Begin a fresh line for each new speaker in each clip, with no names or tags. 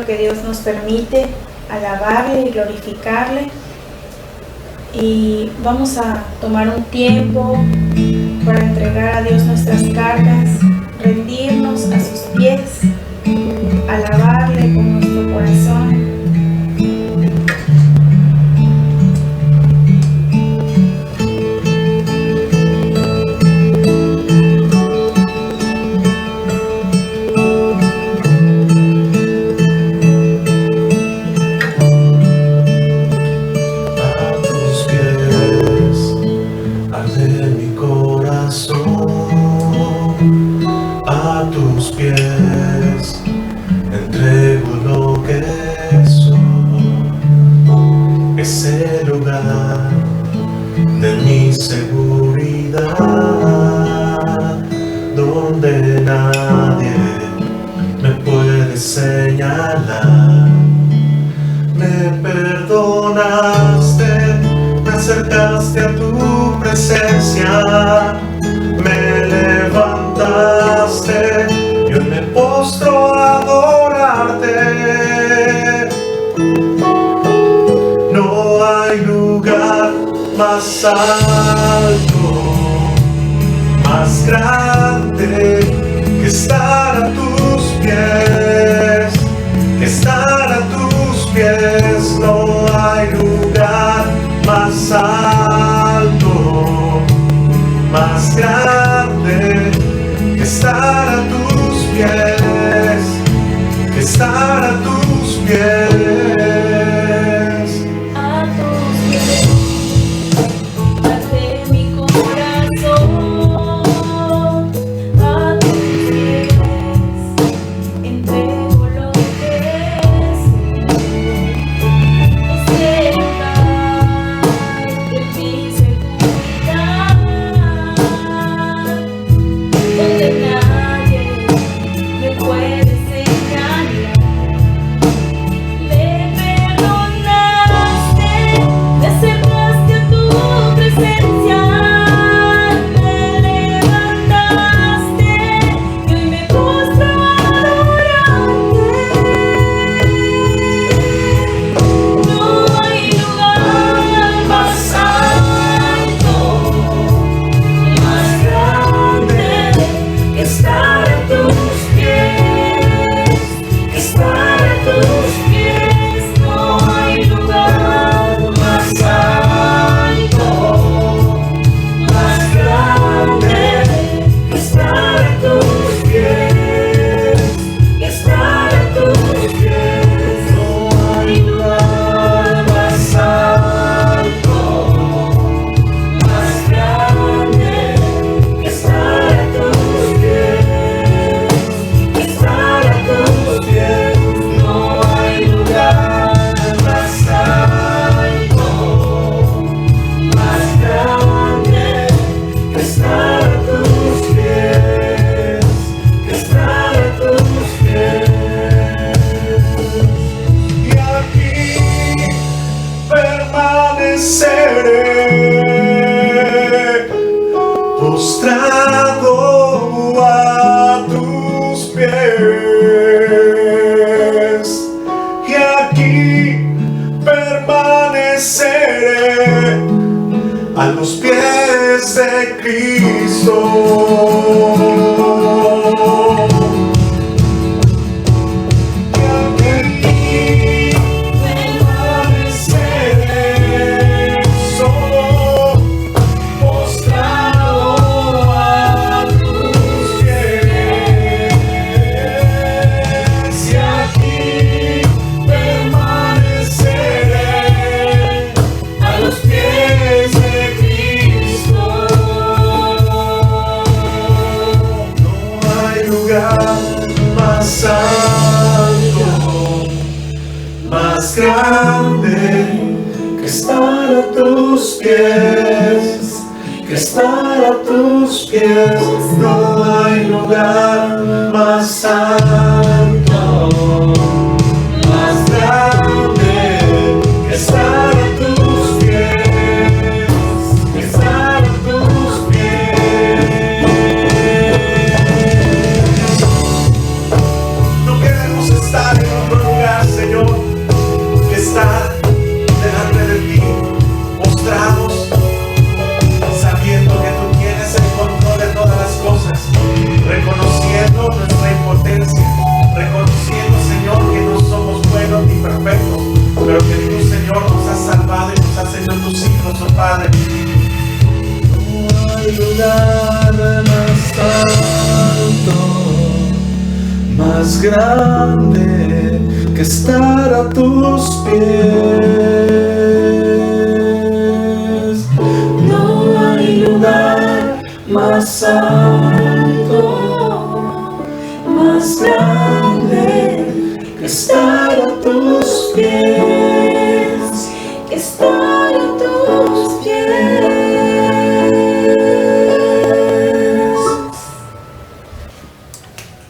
que Dios nos permite alabarle y glorificarle. Y vamos a tomar un tiempo para entregar a Dios nuestras cargas, rendirnos a sus pies, alabarle con nuestro corazón.
De mi seguridad, donde nadie me puede señalar. Me perdonaste, me acercaste a tu presencia, me levantaste y hoy me postro a adorarte. No hay lugar más alto, más grande que estar a tus pies, que estar a tus pies. No hay lugar más alto, más grande que estar a tus pies, que estar a tus pies. Postrado a tus pies, y aquí permaneceré a los pies de Cristo. Más alto, más grande que estar a tus pies, que estar a tus pies. No hay lugar más alto, más grande que estar a tus pies, que estar a tus pies. No queremos estar en otro lugar. más grande que estar a tus pies. No hay lugar más alto, más grande que estar a tus pies,
que estar a tus pies.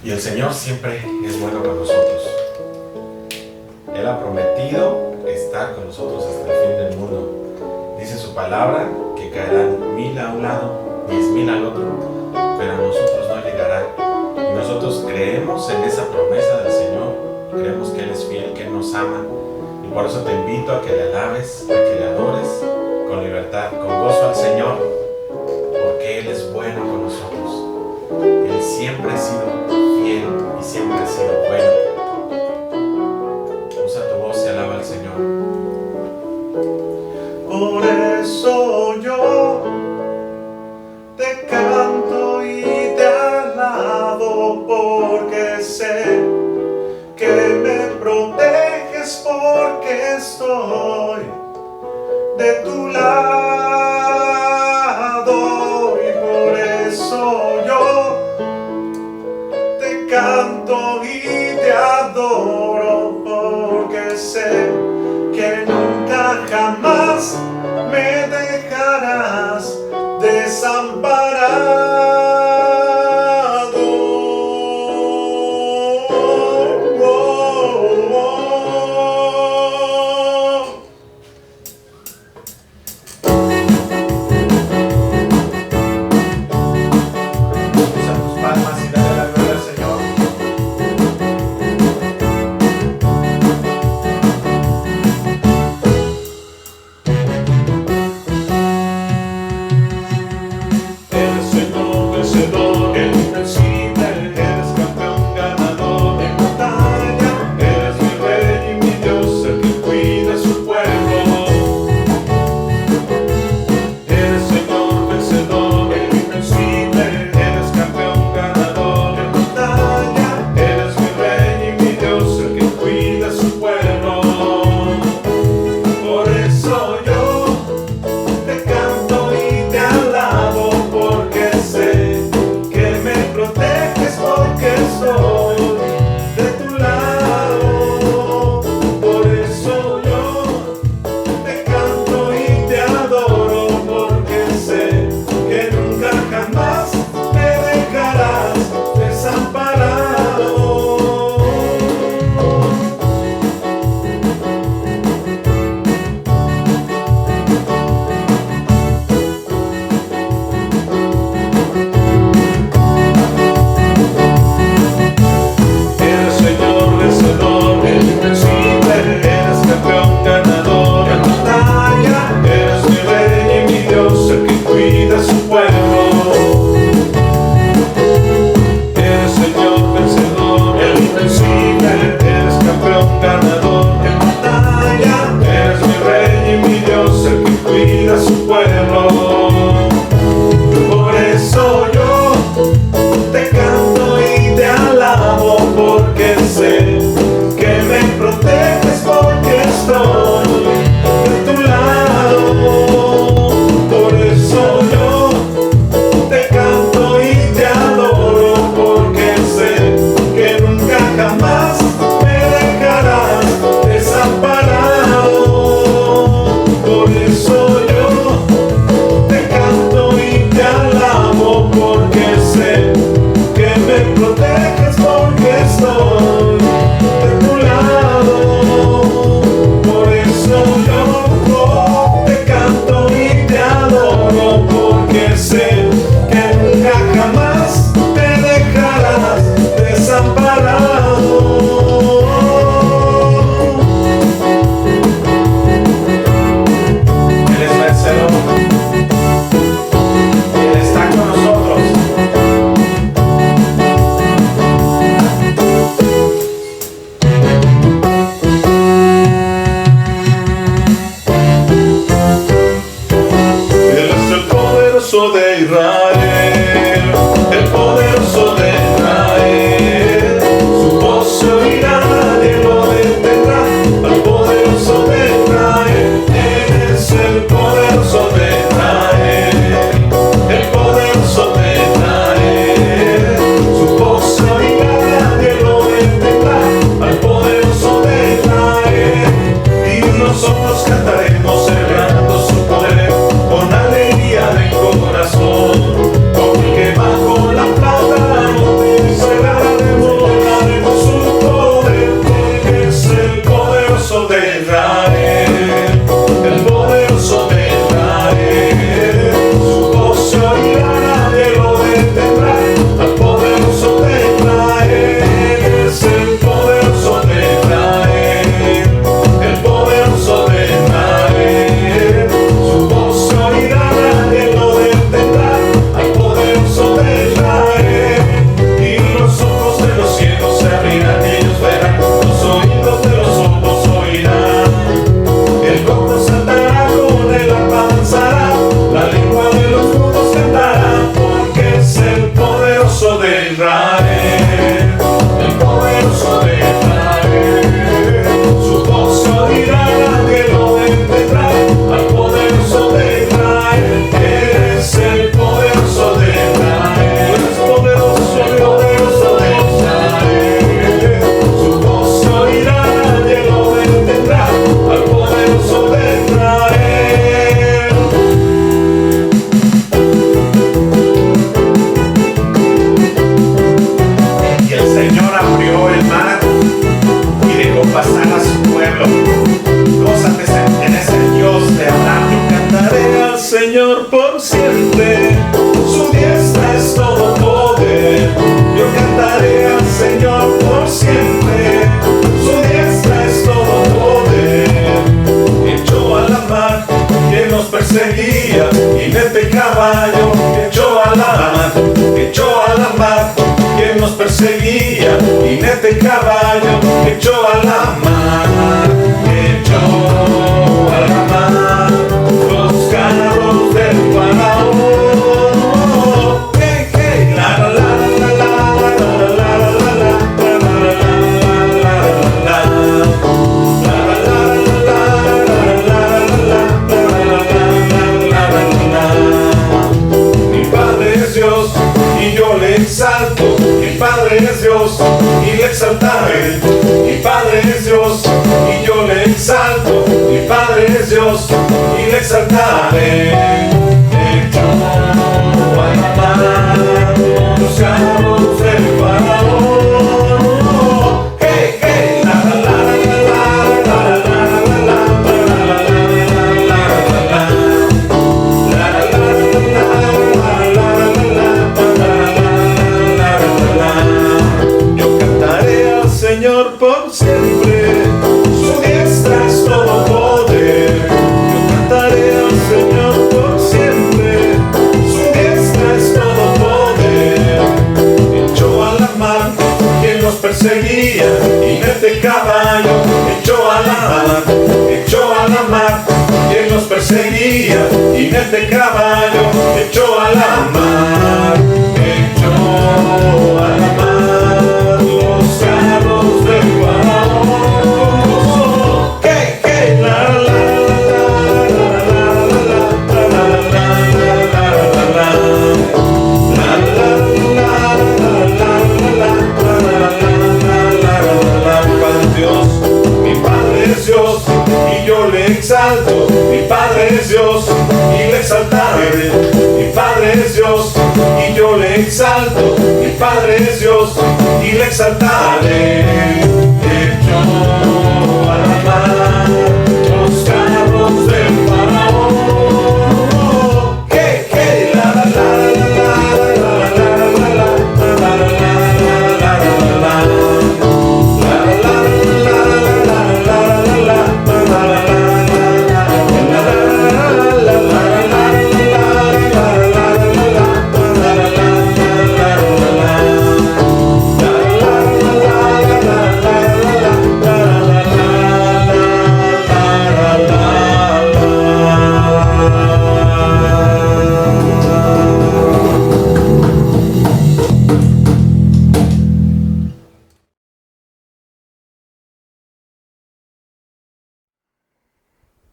Y el Señor siempre es bueno con nosotros. Él ha prometido estar con nosotros hasta el fin del mundo. Dice su palabra que caerán 1000 a un lado, 10,000 al otro, pero a nosotros no llegará. Y nosotros creemos en esa promesa del Señor, creemos que Él es fiel, que Él nos ama. Y por eso te invito a que le alabes, a que le adores con libertad, con gozo al Señor, porque Él es bueno con nosotros. Él siempre ha sido fiel y siempre ha sido bueno. Usa tu voz y alaba al Señor.
por eso yo te canto y te alabo, porque sé que me proteges, porque estoy de tu lado, y por eso yo te canto y te adoro, porque sé que nunca jamás me dejarás desamparado.
Usa tus palmas y dale la gloria al Señor.
Eres Señor vencedor, el invencible, eres campeón ganador en batalla, eres mi rey y mi Dios, el que cuida su pueblo. Eres Señor vencedor, el invencible, eres campeón ganador en batalla, eres mi rey y mi Dios, el que cuida su pueblo. Por eso yo te canto y te alabo, porque sé de Israel, el poderoso de Israel. Su voz se oirá, nadie lo detendrá. Al poderoso de Israel, eres el poderoso de Israel. Eres poderoso, el poderoso de Israel. Su voz se oirá, nadie lo detendrá. Al poderoso de Israel.
Y el Señor abrió el mar y dejó pasar a su pueblo. Gózate en ese Dios de Abraham.
Yo cantaré al Señor por siempre, su diestra es todo poder. Yo cantaré al Señor por siempre, su diestra es todo poder. Echó a la mar quien nos perseguía, jinete caballo, echó a la mar, echó a la mar quien nos perseguía, jinete caballo, echó a la mar, echó a la mar los carros del faraón. Hey, hey, la la la la la la la la la Mi Padre es Dios y yo le exalto. Mi Padre es Dios y le exaltaré. Mi Padre es Dios y yo le exalto. Mi Padre es Dios y le exaltaré. Echó a la mar los carros del faraón. Hey, hey, la la la la la la la la Yo cantaré al Señor por siempre, su diestra es todo poder. Yo cantaré al Señor por siempre, su diestra es todo poder. Echó a la mar quien nos perseguía, jinete caballo, echó a la mar, echó a la mar quien nos perseguía, jinete caballo, echó a la mar, echó a la mar los carros del faraón. Hey, hey, la la la la la la la la Mi Padre es Dios y yo le exalto. Mi Padre es Dios y le exaltaré. Mi Padre es Dios y yo le exalto. Mi Padre es Dios y le exaltaré. Echó a la mar los carros del faraón. Hey, hey, la la la la la la la la la la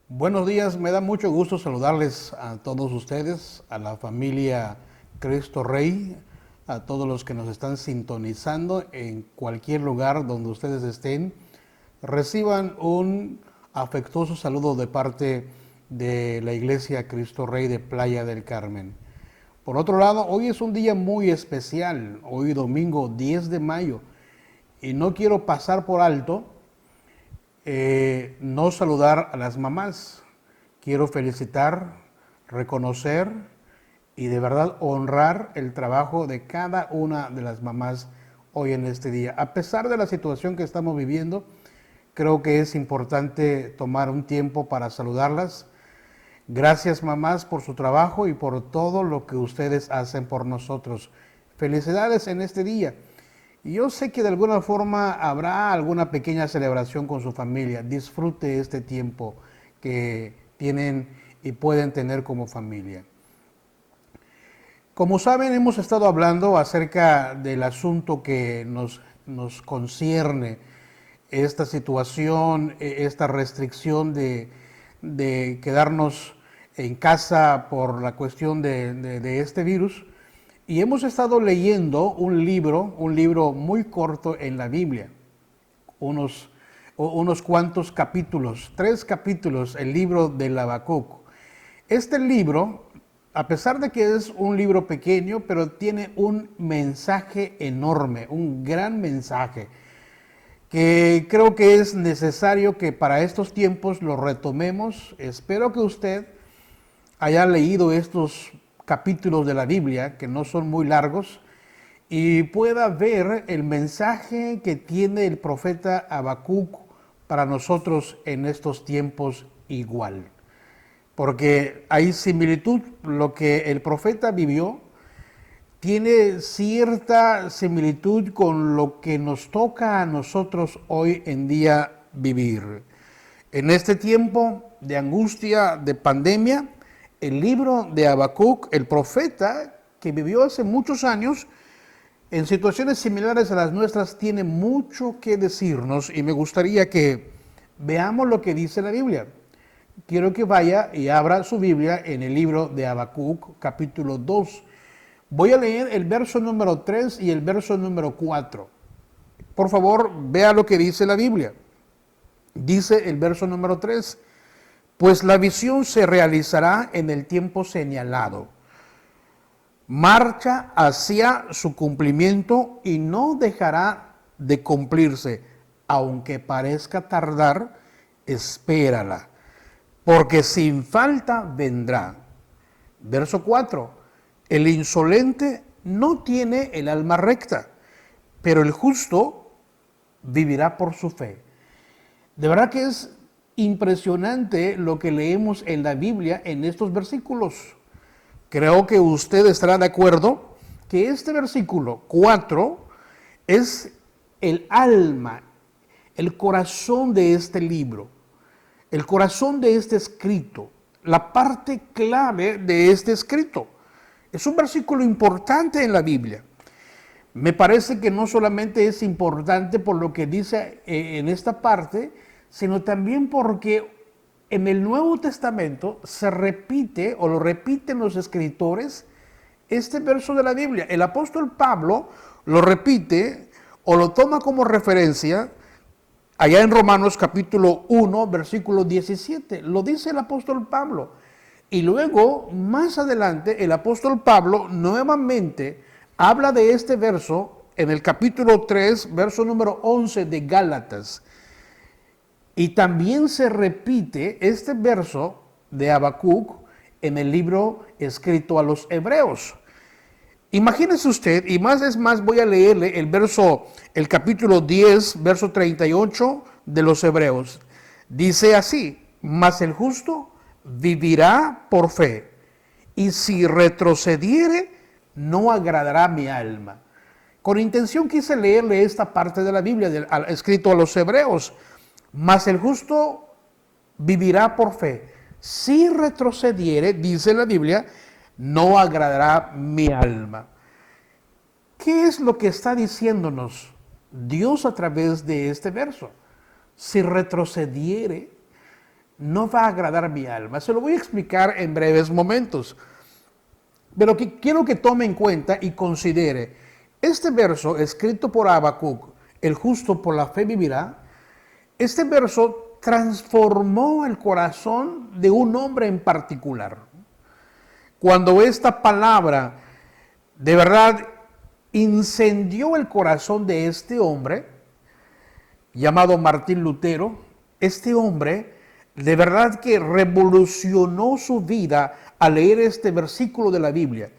Buenos días, me da mucho gusto saludarles a todos ustedes, a la familia Cristo Rey, a todos los que nos están sintonizando en cualquier lugar donde ustedes estén. Reciban un afectuoso saludo de parte de la Iglesia Cristo Rey de Playa del Carmen. Por otro lado, hoy es un día muy especial, hoy domingo 10 de mayo, y no quiero pasar por alto no saludar a las mamás. Quiero felicitar, reconocer y de verdad honrar el trabajo de cada una de las mamás hoy en este día. A pesar de la situación que estamos viviendo, creo que es importante tomar un tiempo para saludarlas. Gracias, mamás, por su trabajo y por todo lo que ustedes hacen por nosotros. Felicidades en este día. Y yo sé que de alguna forma habrá alguna pequeña celebración con su familia. Disfrute este tiempo que tienen y pueden tener como familia. Como saben, hemos estado hablando acerca del asunto que nos concierne, esta situación, esta restricción de quedarnos en casa por la cuestión de este virus. Y hemos estado leyendo un libro muy corto en la Biblia, unos cuantos capítulos, 3 capítulos, el libro del Habacuc. Este libro, a pesar de que es un libro pequeño, pero tiene un mensaje enorme, un gran mensaje, que creo que es necesario que para estos tiempos lo retomemos. Espero que usted haya leído estos capítulos de la Biblia, que no son muy largos, y pueda ver el mensaje que tiene el profeta Habacuc para nosotros en estos tiempos igual. Porque hay similitud, lo que el profeta vivió tiene cierta similitud con lo que nos toca a nosotros hoy en día vivir. En este tiempo de angustia, de pandemia, el libro de Habacuc, el profeta que vivió hace muchos años en situaciones similares a las nuestras, tiene mucho que decirnos, y me gustaría que veamos lo que dice la Biblia. Quiero que vaya y abra su Biblia en el libro de Habacuc, capítulo 2. Voy a leer el verso número 3 y el verso número 4. Por favor, vea lo que dice la Biblia. Dice el verso número 3: pues la visión se realizará en el tiempo señalado. Marcha hacia su cumplimiento y no dejará de cumplirse. Aunque parezca tardar, espérala, porque sin falta vendrá. Verso 4. El insolente no tiene el alma recta, pero el justo vivirá por su fe. De verdad que es impresionante lo que leemos en la Biblia en estos versículos. Creo que usted estará de acuerdo que este versículo 4 es el alma, el corazón de este libro, el corazón de este escrito, la parte clave de este escrito. Es un versículo importante en la Biblia. Me parece que no solamente es importante por lo que dice en esta parte, sino también porque en el Nuevo Testamento se repite, o lo repiten los escritores, este verso de la Biblia. El apóstol Pablo lo repite o lo toma como referencia allá en Romanos capítulo 1, versículo 17. Lo dice el apóstol Pablo. Y luego, más adelante, el apóstol Pablo nuevamente habla de este verso en el capítulo 3, verso número 11 de Gálatas. Y también se repite este verso de Habacuc en el libro escrito a los Hebreos. Imagínese usted, y más es más, voy a leerle el capítulo 10, verso 38 de los Hebreos. Dice así: mas el justo vivirá por fe, y si retrocediere, no agradará mi alma. Con intención quise leerle esta parte de la Biblia, escrito a los Hebreos. Mas el justo vivirá por fe. Si retrocediere, dice la Biblia, no agradará mi alma. ¿Qué es lo que está diciéndonos Dios a través de este verso? Si retrocediere, no va a agradar mi alma. Se lo voy a explicar en breves momentos. Pero quiero que tome en cuenta y considere este verso escrito por Habacuc, el justo por la fe vivirá. Este verso transformó el corazón de un hombre en particular. Cuando esta palabra de verdad incendió el corazón de este hombre, llamado Martín Lutero, este hombre de verdad que revolucionó su vida al leer este versículo de la Biblia.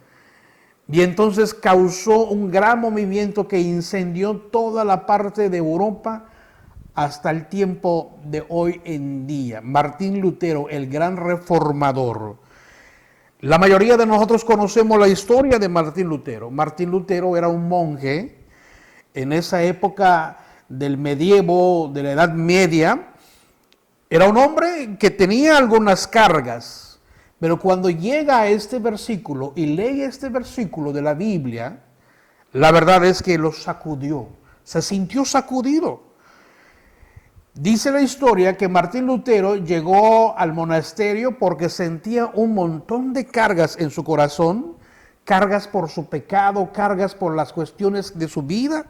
Y entonces causó un gran movimiento que incendió toda la parte de Europa hasta el tiempo de hoy en día. Martín Lutero, el gran reformador. La mayoría de nosotros conocemos la historia de Martín Lutero. Martín Lutero era un monje en esa época del medievo, de la Edad Media. Era un hombre que tenía algunas cargas, Pero cuando llega a este versículo y lee este versículo de la Biblia, la verdad es que lo sacudió, se sintió sacudido. Dice la historia que Martín Lutero llegó al monasterio porque sentía un montón de cargas en su corazón, cargas por su pecado, cargas por las cuestiones de su vida,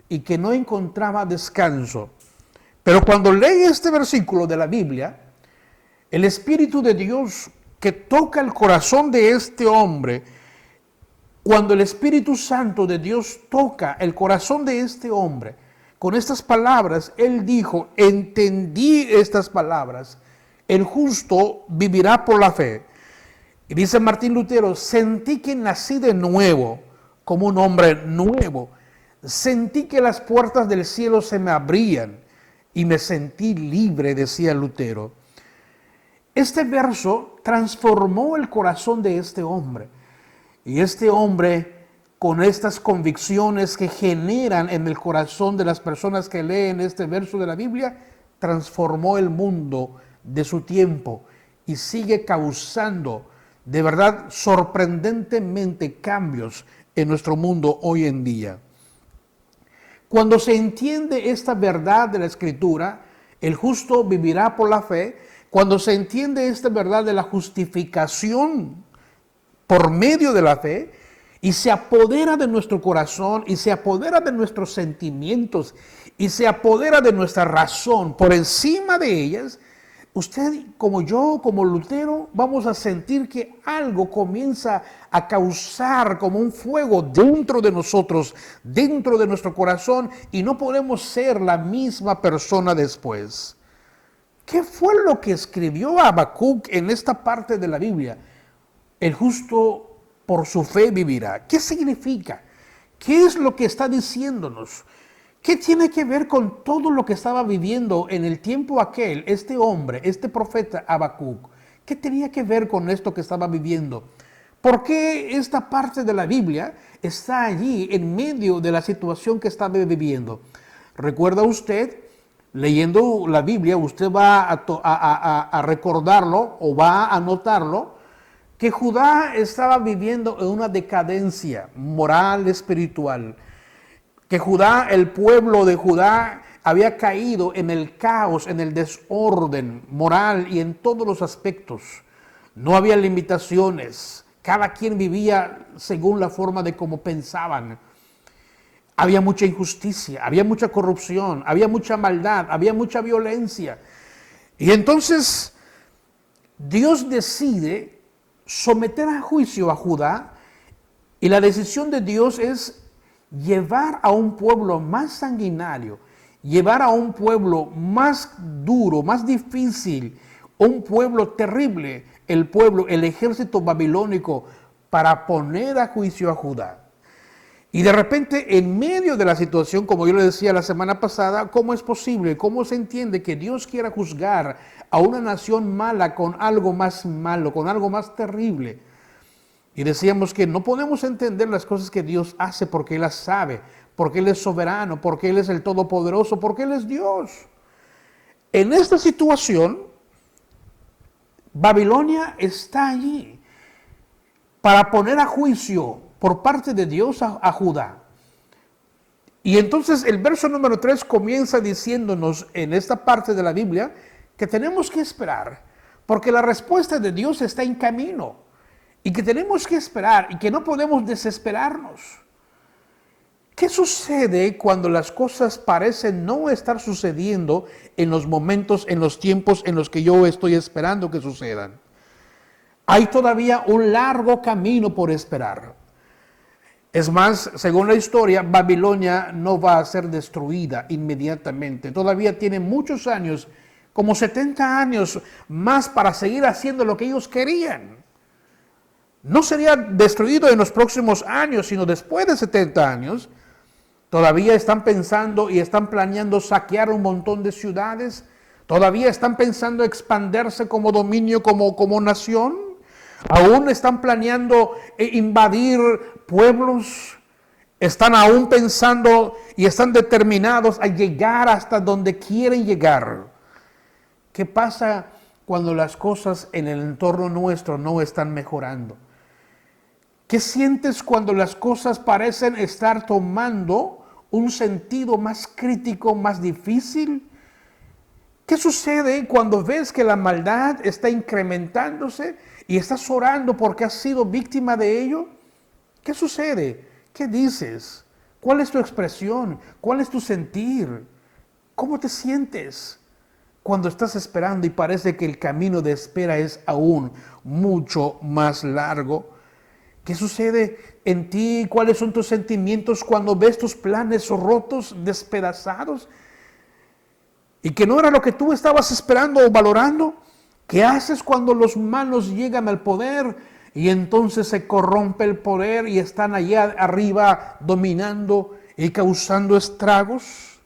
y que no encontraba descanso. Pero cuando lee este versículo de la Biblia, el Espíritu de Dios que toca el corazón de este hombre, cuando el Espíritu Santo de Dios toca el corazón de este hombre, con estas palabras, él dijo, entendí estas palabras, el justo vivirá por la fe. Y dice Martín Lutero, sentí que nací de nuevo, como un hombre nuevo. Sentí que las puertas del cielo se me abrían y me sentí libre, decía Lutero. Este verso transformó el corazón de este hombre. Y este hombre, con estas convicciones que generan en el corazón de las personas que leen este verso de la Biblia, transformó el mundo de su tiempo y sigue causando de verdad sorprendentemente cambios en nuestro mundo hoy en día. Cuando se entiende esta verdad de la Escritura, el justo vivirá por la fe. Cuando se entiende esta verdad de la justificación por medio de la fe, y se apodera de nuestro corazón, y se apodera de nuestros sentimientos, y se apodera de nuestra razón por encima de ellas, usted como yo, como Lutero, vamos a sentir que algo comienza a causar como un fuego dentro de nosotros, dentro de nuestro corazón, y no podemos ser la misma persona después. ¿Qué fue lo que escribió Habacuc en esta parte de la Biblia? El justo por su fe vivirá. ¿Qué significa? ¿Qué es lo que está diciéndonos? ¿Qué tiene que ver con todo lo que estaba viviendo en el tiempo aquel este hombre, este profeta Habacuc? ¿Qué tenía que ver con esto que estaba viviendo? ¿Por qué esta parte de la Biblia está allí en medio de la situación que estaba viviendo? ¿Recuerda usted? Leyendo la Biblia, usted va a recordarlo o va a notarlo, que Judá estaba viviendo en una decadencia moral, espiritual. Que Judá, el pueblo de Judá, había caído en el caos, en el desorden moral y en todos los aspectos. No había limitaciones. Cada quien vivía según la forma de cómo pensaban. Había mucha injusticia, había mucha corrupción, había mucha maldad, había mucha violencia. Y entonces Dios decide someter a juicio a Judá, y la decisión de Dios es llevar a un pueblo más sanguinario, llevar a un pueblo más duro, más difícil, un pueblo terrible, el ejército babilónico, para poner a juicio a Judá. Y de repente, en medio de la situación, como yo le decía la semana pasada, ¿cómo es posible? ¿Cómo se entiende que Dios quiera juzgar a una nación mala con algo más malo, con algo más terrible? Y decíamos que no podemos entender las cosas que Dios hace porque Él las sabe, porque Él es soberano, porque Él es el Todopoderoso, porque Él es Dios. En esta situación, Babilonia está allí para poner a juicio por parte de Dios a Judá. Y entonces el verso número 3 comienza diciéndonos en esta parte de la Biblia que tenemos que esperar, porque la respuesta de Dios está en camino, y que tenemos que esperar y que no podemos desesperarnos. ¿Qué sucede cuando las cosas parecen no estar sucediendo en los momentos, en los tiempos en los que yo estoy esperando que sucedan? Hay todavía un largo camino por esperar. Es más, según la historia, Babilonia no va a ser destruida inmediatamente. Todavía tiene muchos años, como 70 años más, para seguir haciendo lo que ellos querían. No sería destruido en los próximos años, sino después de 70 años. Todavía están pensando y están planeando saquear un montón de ciudades. Todavía están pensando expandirse como dominio, como nación. Aún están planeando invadir pueblos. Están aún pensando y están determinados a llegar hasta donde quieren llegar. ¿Qué pasa cuando las cosas en el entorno nuestro no están mejorando? ¿Qué sientes cuando las cosas parecen estar tomando un sentido más crítico, más difícil? ¿Qué sucede cuando ves que la maldad está incrementándose y estás orando porque has sido víctima de ello? ¿Qué sucede? ¿Qué dices? ¿Cuál es tu expresión? ¿Cuál es tu sentir? ¿Cómo te sientes cuando estás esperando y parece que el camino de espera es aún mucho más largo? ¿Qué sucede en ti? ¿Cuáles son tus sentimientos cuando ves tus planes rotos, despedazados? Y que no era lo que tú estabas esperando o valorando. ¿Qué haces cuando los malos llegan al poder y entonces se corrompe el poder y están allá arriba dominando y causando estragos?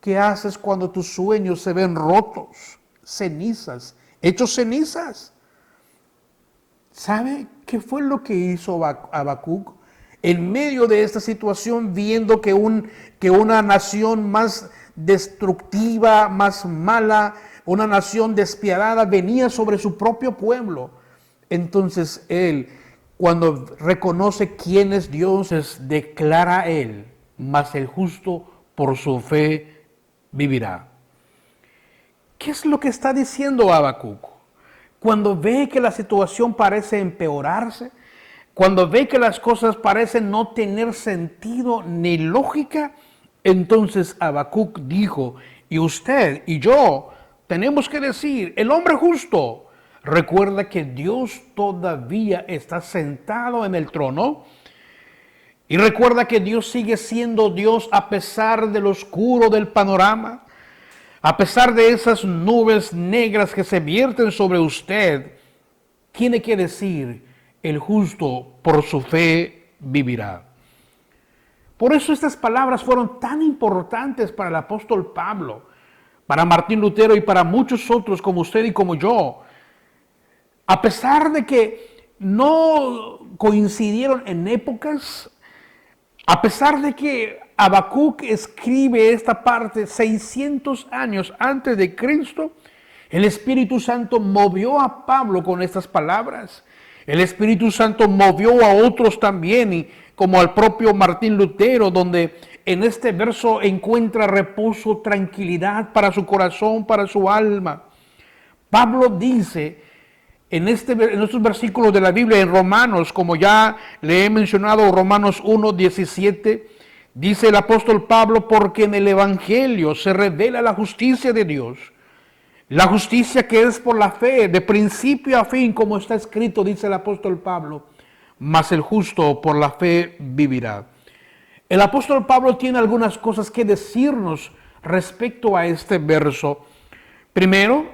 ¿Qué haces cuando tus sueños se ven rotos, cenizas, hechos cenizas? ¿Sabe qué fue lo que hizo Habacuc? En medio de esta situación, viendo que una nación más destructiva, más mala, una nación despiadada venía sobre su propio pueblo. Entonces él, cuando reconoce quién es Dios, declara a él, mas el justo por su fe vivirá. ¿Qué es lo que está diciendo Habacuc? Cuando ve que la situación parece empeorarse, cuando ve que las cosas parecen no tener sentido ni lógica, entonces Habacuc dijo, y usted y yo tenemos que decir, el hombre justo recuerda que Dios todavía está sentado en el trono y recuerda que Dios sigue siendo Dios a pesar del oscuro del panorama, a pesar de esas nubes negras que se vierten sobre usted. Tiene que decir, el justo por su fe vivirá. Por eso estas palabras fueron tan importantes para el apóstol Pablo, para Martín Lutero y para muchos otros como usted y como yo. A pesar de que no coincidieron en épocas, a pesar de que Habacuc escribe esta parte 600 años antes de Cristo, el Espíritu Santo movió a Pablo con estas palabras. El Espíritu Santo movió a otros también, y como al propio Martín Lutero, donde en este verso encuentra reposo, tranquilidad para su corazón, para su alma. Pablo dice en estos versículos de la Biblia, en Romanos, como ya le he mencionado, Romanos 1:17, dice el apóstol Pablo, porque en el Evangelio se revela la justicia de Dios. La justicia que es por la fe, de principio a fin, como está escrito, dice el apóstol Pablo, mas el justo por la fe vivirá. El apóstol Pablo tiene algunas cosas que decirnos respecto a este verso. Primero,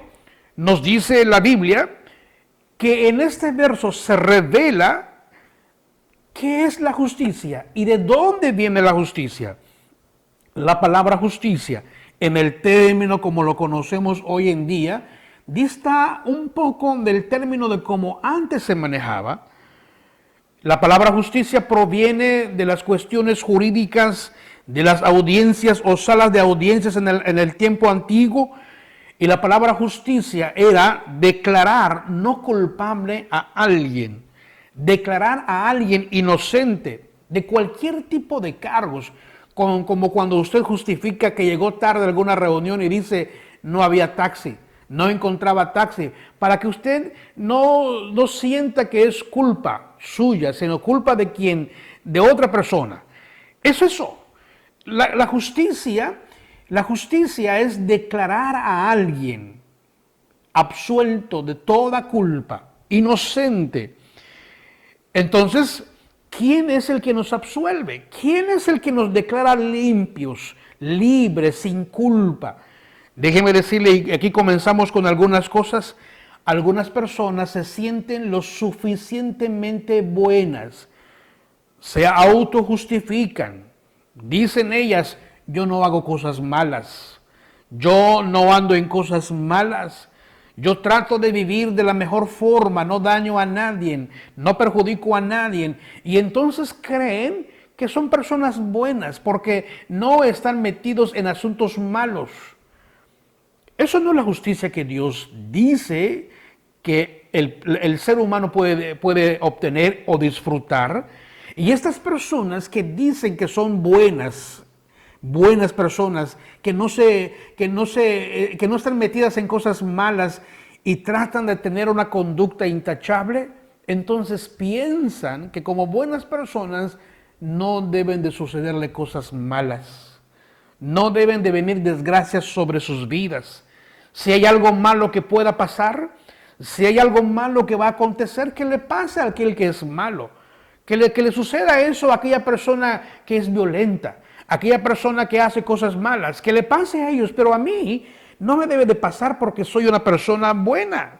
nos dice la Biblia que en este verso se revela qué es la justicia y de dónde viene la justicia. La palabra justicia, en el término como lo conocemos hoy en día, dista un poco del término de cómo antes se manejaba. La palabra justicia proviene de las cuestiones jurídicas de las audiencias o salas de audiencias en el tiempo antiguo, y la palabra justicia era declarar no culpable a alguien, declarar a alguien inocente de cualquier tipo de cargos, como cuando usted justifica que llegó tarde a alguna reunión y dice no había taxi, no encontraba taxi, para que usted no sienta que es culpa suya, sino culpa de otra persona. Es eso. La justicia es declarar a alguien absuelto de toda culpa, inocente. Entonces, ¿quién es el que nos absuelve? ¿Quién es el que nos declara limpios, libres, sin culpa? Déjeme decirle, y aquí comenzamos con algunas cosas. Algunas personas se sienten lo suficientemente buenas, se autojustifican, dicen ellas, yo no hago cosas malas, yo no ando en cosas malas, yo trato de vivir de la mejor forma, no daño a nadie, no perjudico a nadie, y entonces creen que son personas buenas porque no están metidos en asuntos malos. Eso no es la justicia que Dios dice que el ser humano puede obtener o disfrutar. Y estas personas que dicen que son buenas personas, que no están metidas en cosas malas y tratan de tener una conducta intachable, entonces piensan que como buenas personas no deben de sucederle cosas malas, no deben de venir desgracias sobre sus vidas. Si hay algo malo que pueda pasar, si hay algo malo que va a acontecer, que le pase a aquel que es malo, que le suceda eso a aquella persona que es violenta, a aquella persona que hace cosas malas, que le pase a ellos, pero a mí no me debe de pasar porque soy una persona buena.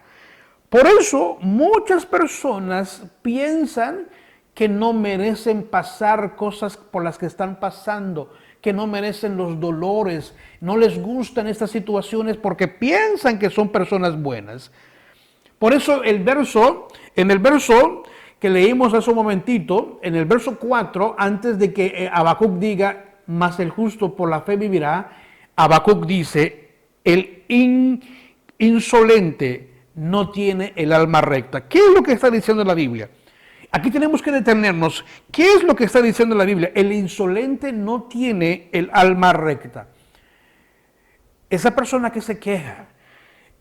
Por eso muchas personas piensan que no merecen pasar cosas por las que están pasando, que no merecen los dolores, no les gustan estas situaciones porque piensan que son personas buenas. Por eso en el verso que leímos hace un momentito, en el verso 4, antes de que Habacuc diga, mas el justo por la fe vivirá, Habacuc dice, el insolente no tiene el alma recta. ¿Qué es lo que está diciendo la Biblia? Aquí tenemos que detenernos. ¿Qué es lo que está diciendo la Biblia? El insolente no tiene el alma recta. Esa persona que se queja,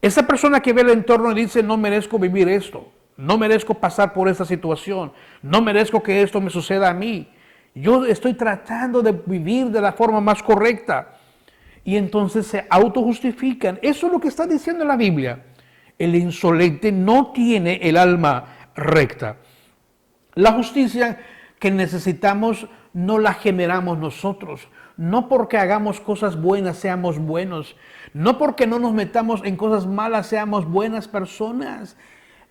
esa persona que ve el entorno y dice, no merezco vivir esto, no merezco pasar por esta situación, no merezco que esto me suceda a mí. Yo estoy tratando de vivir de la forma más correcta. Y entonces se autojustifican. Eso es lo que está diciendo la Biblia. El insolente no tiene el alma recta. La justicia que necesitamos no la generamos nosotros. No porque hagamos cosas buenas seamos buenos. No porque no nos metamos en cosas malas seamos buenas personas.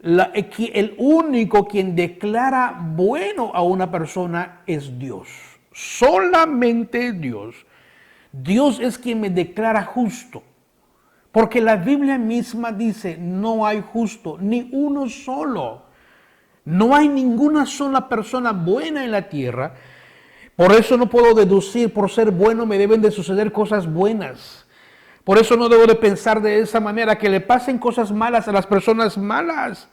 El único quien declara bueno a una persona es Dios. Solamente Dios. Dios es quien me declara justo. Porque la Biblia misma dice, no hay justo, ni uno solo. No hay ninguna sola persona buena en la tierra. Por eso no puedo deducir, por ser bueno me deben de suceder cosas buenas. Por eso no debo de pensar de esa manera, que le pasen cosas malas a las personas malas.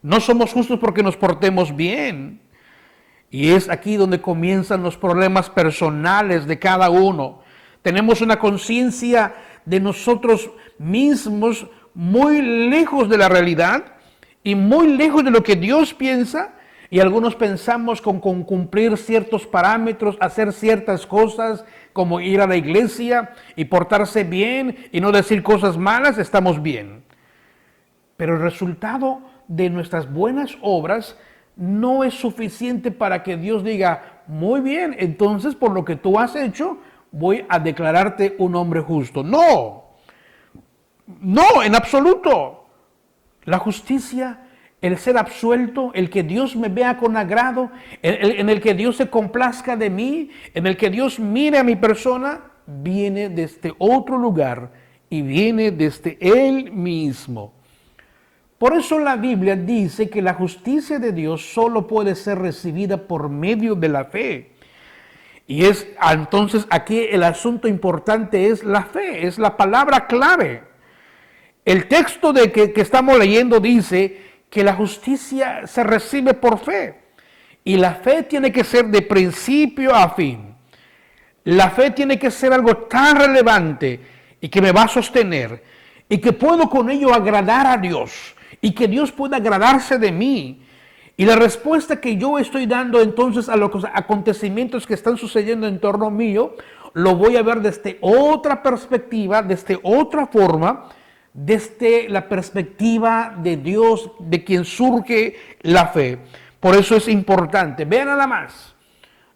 No somos justos porque nos portemos bien. Y es aquí donde comienzan los problemas personales de cada uno. Tenemos una conciencia de nosotros mismos muy lejos de la realidad y muy lejos de lo que Dios piensa. Y algunos pensamos con cumplir ciertos parámetros, hacer ciertas cosas, como ir a la iglesia y portarse bien y no decir cosas malas, estamos bien. Pero el resultado de nuestras buenas obras no es suficiente para que Dios diga, muy bien, entonces por lo que tú has hecho, voy a declararte un hombre justo. No, en absoluto. La justicia, el ser absuelto, el que Dios me vea con agrado, en el que Dios se complazca de mí, en el que Dios mire a mi persona, viene desde otro lugar y viene desde Él mismo. Por eso la Biblia dice que la justicia de Dios solo puede ser recibida por medio de la fe. Y entonces aquí el asunto importante es la fe, es la palabra clave. El texto que estamos leyendo dice que la justicia se recibe por fe. Y la fe tiene que ser de principio a fin. La fe tiene que ser algo tan relevante y que me va a sostener y que puedo con ello agradar a Dios y que Dios pueda agradarse de mí. Y la respuesta que yo estoy dando entonces a los acontecimientos que están sucediendo en torno mío, lo voy a ver desde otra perspectiva, desde otra forma, desde la perspectiva de Dios, de quien surge la fe. Por eso es importante. Vean nada más.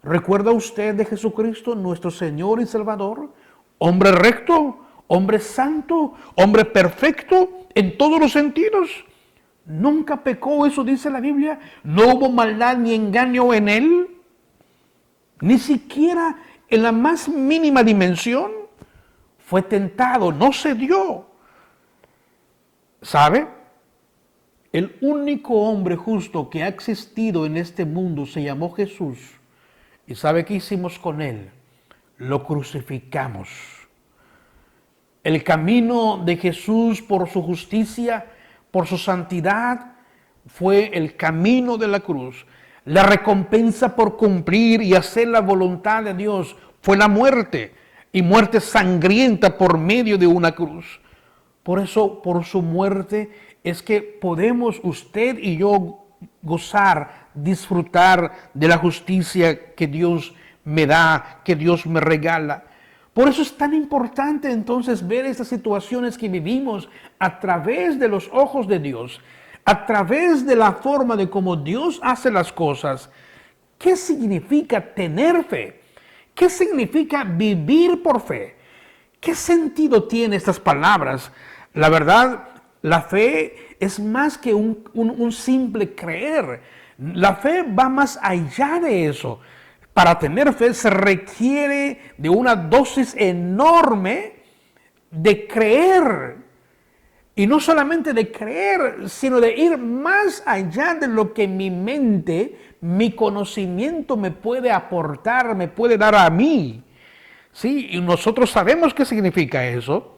¿Recuerda usted de Jesucristo, nuestro Señor y Salvador? Hombre recto, hombre santo, hombre perfecto en todos los sentidos. Nunca pecó, eso dice la Biblia. No hubo maldad ni engaño en él. Ni siquiera en la más mínima dimensión fue tentado, no se dio. ¿Sabe? El único hombre justo que ha existido en este mundo se llamó Jesús. ¿Y sabe qué hicimos con él? Lo crucificamos. El camino de Jesús por su justicia, por su santidad, fue el camino de la cruz. La recompensa por cumplir y hacer la voluntad de Dios fue la muerte, y muerte sangrienta por medio de una cruz. Por eso, por su muerte, es que podemos usted y yo gozar, disfrutar de la justicia que Dios me da, que Dios me regala. Por eso es tan importante entonces ver estas situaciones que vivimos a través de los ojos de Dios, a través de la forma de cómo Dios hace las cosas. ¿Qué significa tener fe? ¿Qué significa vivir por fe? ¿Qué sentido tienen estas palabras? La verdad, la fe es más que un simple creer. La fe va más allá de eso. Para tener fe se requiere de una dosis enorme de creer. Y no solamente de creer, sino de ir más allá de lo que mi mente, mi conocimiento me puede aportar, me puede dar a mí. Sí, y nosotros sabemos qué significa eso.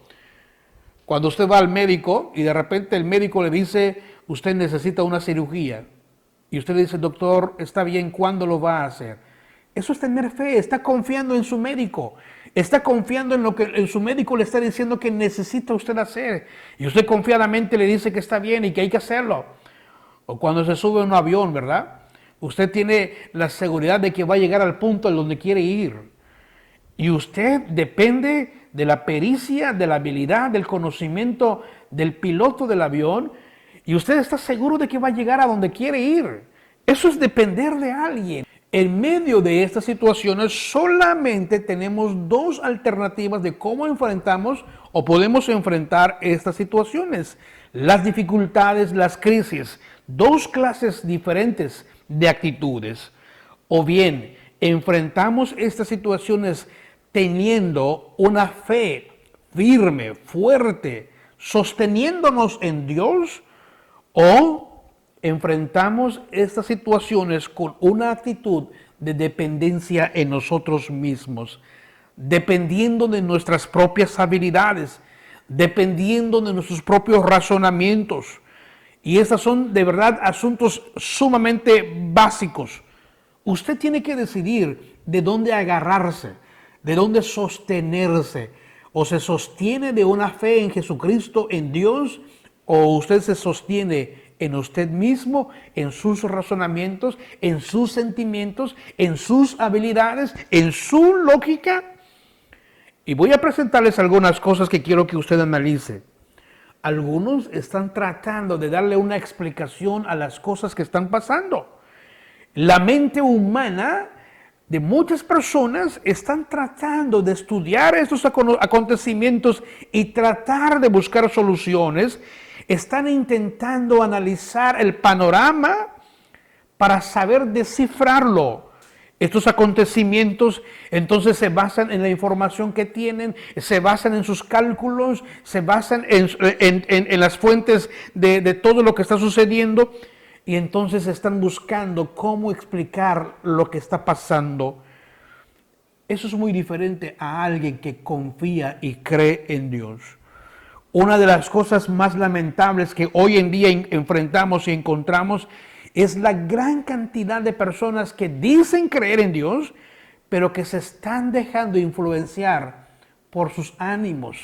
Cuando usted va al médico y de repente el médico le dice, usted necesita una cirugía. Y usted le dice, doctor, está bien, ¿cuándo lo va a hacer? Eso es tener fe, está confiando en su médico. Está confiando en lo que su médico le está diciendo que necesita usted hacer. Y usted confiadamente le dice que está bien y que hay que hacerlo. O cuando se sube a un avión, ¿verdad? Usted tiene la seguridad de que va a llegar al punto en donde quiere ir. Y usted depende de la pericia, de la habilidad, del conocimiento del piloto del avión. Y usted está seguro de que va a llegar a donde quiere ir. Eso es depender de alguien. En medio de estas situaciones solamente tenemos dos alternativas de cómo enfrentamos o podemos enfrentar estas situaciones. Las dificultades, las crisis, dos clases diferentes de actitudes. O bien enfrentamos estas situaciones teniendo una fe firme, fuerte, sosteniéndonos en Dios, o enfrentamos estas situaciones con una actitud de dependencia en nosotros mismos, dependiendo de nuestras propias habilidades, dependiendo de nuestros propios razonamientos. Y estos son de verdad asuntos sumamente básicos. Usted tiene que decidir de dónde agarrarse, de dónde sostenerse. O se sostiene de una fe en Jesucristo, en Dios, o usted se sostiene en usted mismo, en sus razonamientos, en sus sentimientos, en sus habilidades, en su lógica. Y voy a presentarles algunas cosas que quiero que usted analice. Algunos están tratando de darle una explicación a las cosas que están pasando. La mente humana de muchas personas están tratando de estudiar estos acontecimientos y tratar de buscar soluciones. Están intentando analizar el panorama para saber descifrarlo. Estos acontecimientos entonces se basan en la información que tienen, se basan en sus cálculos, se basan en las fuentes de todo lo que está sucediendo, y entonces están buscando cómo explicar lo que está pasando. Eso es muy diferente a alguien que confía y cree en Dios. Una de las cosas más lamentables que hoy en día enfrentamos y encontramos es la gran cantidad de personas que dicen creer en Dios, pero que se están dejando influenciar por sus ánimos,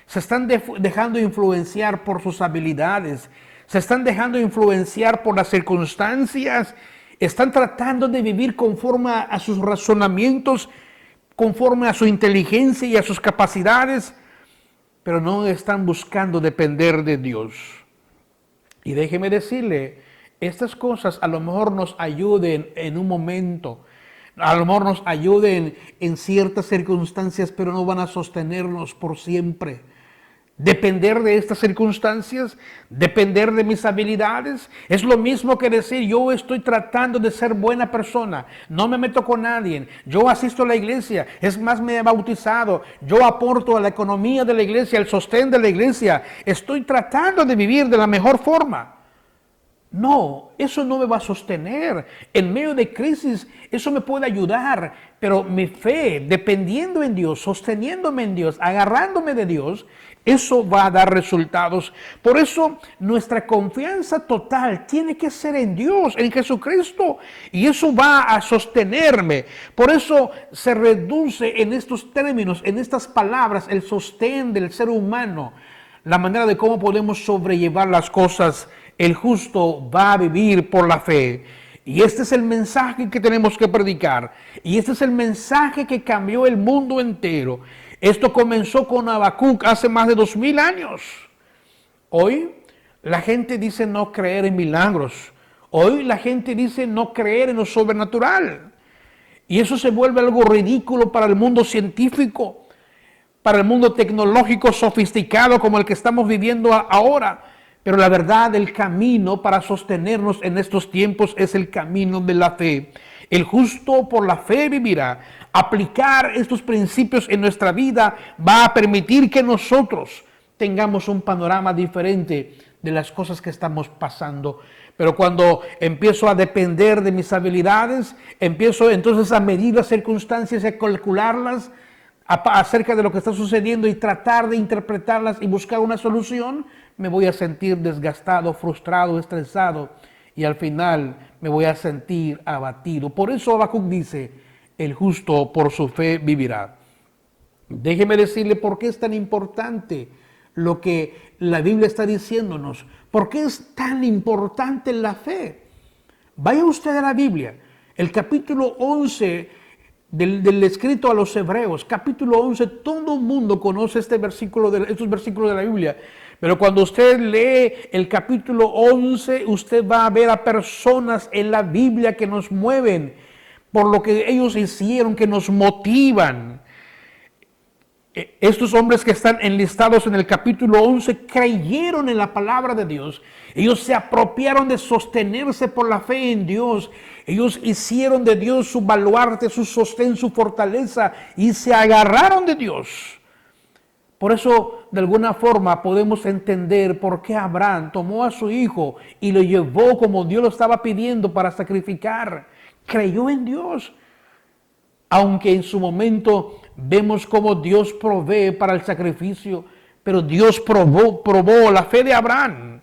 se están dejando influenciar por sus habilidades, se están dejando influenciar por las circunstancias, están tratando de vivir conforme a sus razonamientos, conforme a su inteligencia y a sus capacidades, pero no están buscando depender de Dios. Y déjeme decirle, estas cosas a lo mejor nos ayuden en un momento, a lo mejor nos ayuden en ciertas circunstancias, pero no van a sostenernos por siempre. Depender de estas circunstancias, depender de mis habilidades, es lo mismo que decir, yo estoy tratando de ser buena persona, no me meto con nadie, yo asisto a la iglesia, es más, me he bautizado, yo aporto a la economía de la iglesia, al sostén de la iglesia, estoy tratando de vivir de la mejor forma. No, eso no me va a sostener. En medio de crisis, eso me puede ayudar, pero mi fe, dependiendo en Dios, sosteniéndome en Dios, agarrándome de Dios, eso va a dar resultados. Por eso nuestra confianza total tiene que ser en Dios, en Jesucristo, y eso va a sostenerme. Por eso se reduce en estos términos, en estas palabras, el sostén del ser humano, la manera de cómo podemos sobrellevar las cosas. El justo va a vivir por la fe. Y este es el mensaje que tenemos que predicar. Y este es el mensaje que cambió el mundo entero. Esto comenzó con Habacuc hace más de 2000 años. Hoy la gente dice no creer en milagros. Hoy la gente dice no creer en lo sobrenatural. Y eso se vuelve algo ridículo para el mundo científico, para el mundo tecnológico sofisticado como el que estamos viviendo ahora. Pero la verdad, el camino para sostenernos en estos tiempos es el camino de la fe. El justo por la fe vivirá. Aplicar estos principios en nuestra vida va a permitir que nosotros tengamos un panorama diferente de las cosas que estamos pasando. Pero cuando empiezo a depender de mis habilidades, empiezo entonces a medir las circunstancias y a calcularlas acerca de lo que está sucediendo y tratar de interpretarlas y buscar una solución, me voy a sentir desgastado, frustrado, estresado y al final me voy a sentir abatido. Por eso Habacuc dice, el justo por su fe vivirá. Déjeme decirle por qué es tan importante lo que la Biblia está diciéndonos. ¿Por qué es tan importante la fe? Vaya usted a la Biblia, el capítulo 11 del escrito a los Hebreos, capítulo 11, todo el mundo conoce estos versículos de la Biblia. Pero cuando usted lee el capítulo 11, usted va a ver a personas en la Biblia que nos mueven por lo que ellos hicieron, que nos motivan. Estos hombres que están enlistados en el capítulo 11 creyeron en la palabra de Dios. Ellos se apropiaron de sostenerse por la fe en Dios. Ellos hicieron de Dios su baluarte, su sostén, su fortaleza y se agarraron de Dios. Por eso, de alguna forma, podemos entender por qué Abraham tomó a su hijo y lo llevó como Dios lo estaba pidiendo para sacrificar. Creyó en Dios. Aunque en su momento vemos cómo Dios provee para el sacrificio, pero Dios probó la fe de Abraham.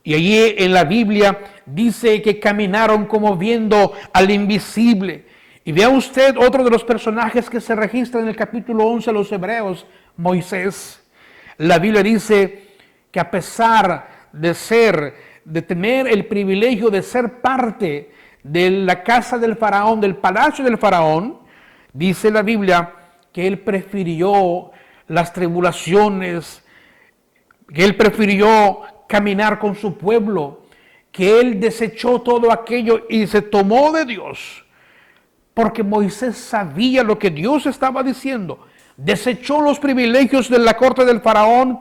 Y allí en la Biblia dice que caminaron como viendo al invisible. Y vea usted otro de los personajes que se registra en el capítulo 11 de los Hebreos, Moisés. La Biblia dice que a pesar de tener el privilegio de ser parte de la casa del faraón, del palacio del faraón, dice la Biblia que él prefirió las tribulaciones, que él prefirió caminar con su pueblo, que él desechó todo aquello y se tomó de Dios, porque Moisés sabía lo que Dios estaba diciendo. Desechó los privilegios de la corte del faraón,